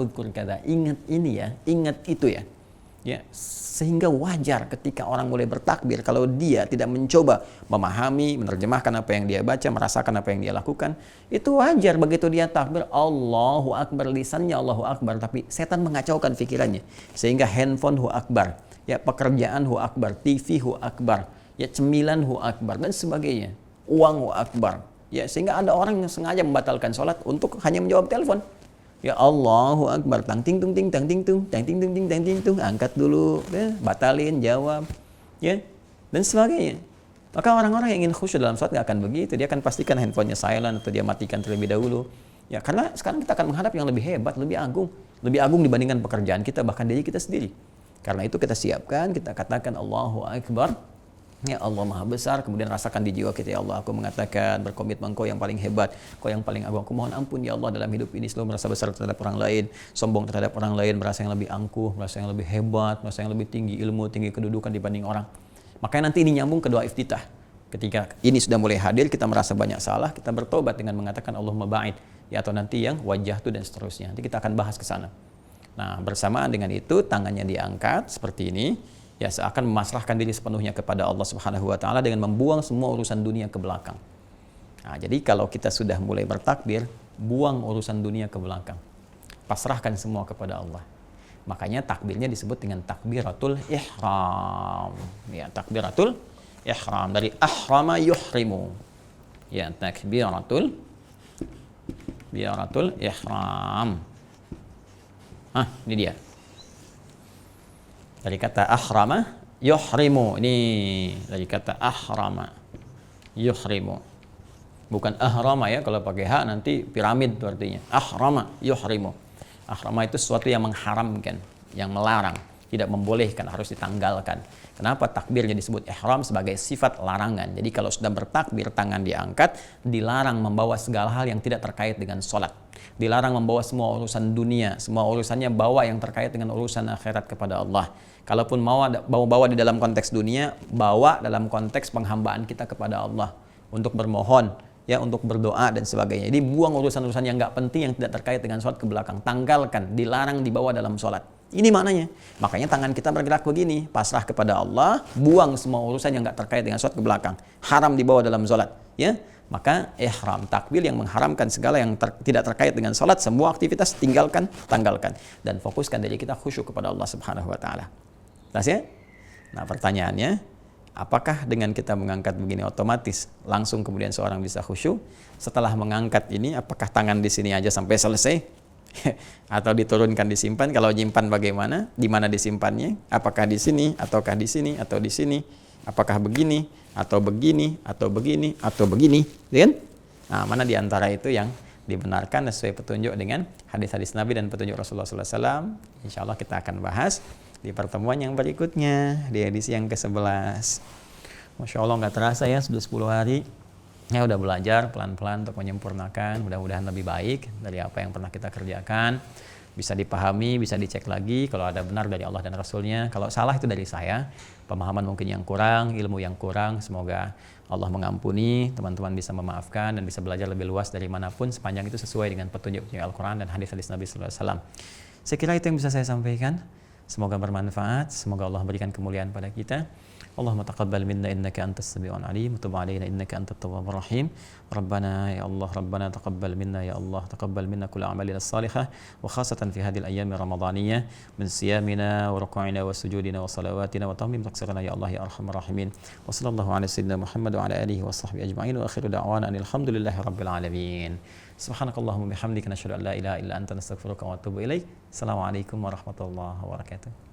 ingat ini ya, ingat itu ya. Ya, sehingga wajar ketika orang mulai bertakbir, kalau dia tidak mencoba memahami, menerjemahkan apa yang dia baca, merasakan apa yang dia lakukan, itu wajar begitu dia takbir, Allahu Akbar, lisannya Allahu Akbar, tapi setan mengacaukan pikirannya. Sehingga handphone hu akbar, ya pekerjaan hu akbar, TV hu akbar, ya cemilan hu akbar, dan sebagainya. Uang hu akbar. Ya, sehingga ada orang yang sengaja membatalkan sholat untuk hanya menjawab telepon. Ya Allahu Akbar, tang ting tung ting tang ting tung tang ting tung ting tang ting tung, angkat dulu, ya, batalin, jawab, ya, dan sebagainya. Maka orang-orang yang ingin khusyuk dalam sholat nggak akan begitu. Dia akan pastikan handphonenya silent atau dia matikan terlebih dahulu. Ya, karena sekarang kita akan menghadap yang lebih hebat, lebih agung dibandingkan pekerjaan kita, bahkan diri kita sendiri. Karena itu kita siapkan, kita katakan Allahu Akbar. Ya Allah Maha Besar, kemudian rasakan di jiwa kita, ya Allah, aku mengatakan berkomitmen Kau yang paling hebat, Kau yang paling agung, aku mohon ampun ya Allah dalam hidup ini selalu merasa besar terhadap orang lain, sombong terhadap orang lain, merasa yang lebih angkuh, merasa yang lebih hebat, merasa yang lebih tinggi ilmu, tinggi kedudukan dibanding orang. Makanya nanti ini nyambung ke doa iftitah. Ketika ini sudah mulai hadir, kita merasa banyak salah, kita bertobat dengan mengatakan Allahumma ba'id, ya, atau nanti yang wajah tu dan seterusnya. Nanti kita akan bahas ke sana. Nah, bersamaan dengan itu tangannya diangkat seperti ini. Ya, seakan memasrahkan diri sepenuhnya kepada Allah Subhanahu wa taala dengan membuang semua urusan dunia ke belakang. Nah, jadi kalau kita sudah mulai bertakbir, buang urusan dunia ke belakang. Pasrahkan semua kepada Allah. Makanya takbirnya disebut dengan takbiratul ihram. Ya, takbiratul ihram dari ahrama yuhrimu. Ya, takbiratul ihram. Ini dia. Dari kata ahrama yuhrimu, ini dari kata ahrama yuhrimu, bukan ahrama ya, kalau pakai h nanti piramid itu artinya. Ahrama yuhrimu, ahrama itu sesuatu yang mengharamkan, yang melarang, tidak membolehkan, harus ditanggalkan. Kenapa takbirnya disebut ihram? Sebagai sifat larangan. Jadi kalau sudah bertakbir, tangan diangkat, dilarang membawa segala hal yang tidak terkait dengan sholat, dilarang membawa semua urusan dunia, semua urusannya bawa yang terkait dengan urusan akhirat kepada Allah. Kalaupun mau bawa di dalam konteks dunia, bawa dalam konteks penghambaan kita kepada Allah untuk bermohon, ya, untuk berdoa dan sebagainya. Jadi buang urusan-urusan yang nggak penting yang tidak terkait dengan sholat ke belakang, tanggalkan, dilarang dibawa dalam sholat. Ini maknanya. Makanya tangan kita bergerak begini, pasrah kepada Allah, buang semua urusan yang nggak terkait dengan sholat ke belakang, haram dibawa dalam sholat, ya. Maka ihram, takbir yang mengharamkan segala yang tidak terkait dengan sholat, semua aktivitas tinggalkan, tanggalkan, dan fokuskan diri kita khusyuk kepada Allah Subhanahu wa taala. Jelas ya? Nah, pertanyaannya, apakah dengan kita mengangkat begini otomatis langsung kemudian seorang bisa khusyuk? Setelah mengangkat ini, apakah tangan di sini aja sampai selesai? Atau diturunkan, disimpan? Kalau nyimpan bagaimana? Di mana disimpannya? Apakah di sini, ataukah di sini, atau di sini? Apakah begini, atau begini, atau begini, atau begini? Kan? Nah, mana di antara itu yang dibenarkan sesuai petunjuk dengan hadis-hadis Nabi dan petunjuk Rasulullah SAW? Insya Allah kita akan bahas di pertemuan yang berikutnya, di edisi yang ke-11. Masya Allah, nggak terasa ya, sudah 10 hari. Ya, udah belajar pelan-pelan untuk menyempurnakan, mudah-mudahan lebih baik dari apa yang pernah kita kerjakan. Bisa dipahami, bisa dicek lagi kalau ada benar dari Allah dan Rasulnya. Kalau salah itu dari saya. pemahaman mungkin yang kurang, ilmu yang kurang. Semoga Allah mengampuni, teman-teman bisa memaafkan dan bisa belajar lebih luas dari manapun sepanjang itu sesuai dengan petunjuk-petunjuk Al-Quran dan hadis-hadis Nabi sallallahu alaihi wasallam. Saya kira itu yang bisa saya sampaikan. Semoga bermanfaat, semoga Allah berikan kemuliaan pada kita. Allahumma taqabbal minna innaka antas sami'ul alim, wa tub 'alaina innaka antat tawwabur rahim. Rabbana ya Allah, Rabbana taqabbal minna ya Allah, taqabbal minna kull a'malina as-salihah wa khasatan fi hadhihi al-ayyam ramadaniyah min siyamina wa ruku'ina wa sujudina wa salawatina wa tamim taqsirana ya Allah ya arhamar rahimin. Wa sallallahu ala sayyidina Muhammad wa ala alihi wa sahbihi ajma'in wa akhiru da'wana alhamdulillahi rabbil alamin. Subhanakallahumma bihamdika nasyhadu an la ilaha illa anta nastaghfiruka wa atubu ilaik. Assalamualaikum warahmatullahi wabarakatuh.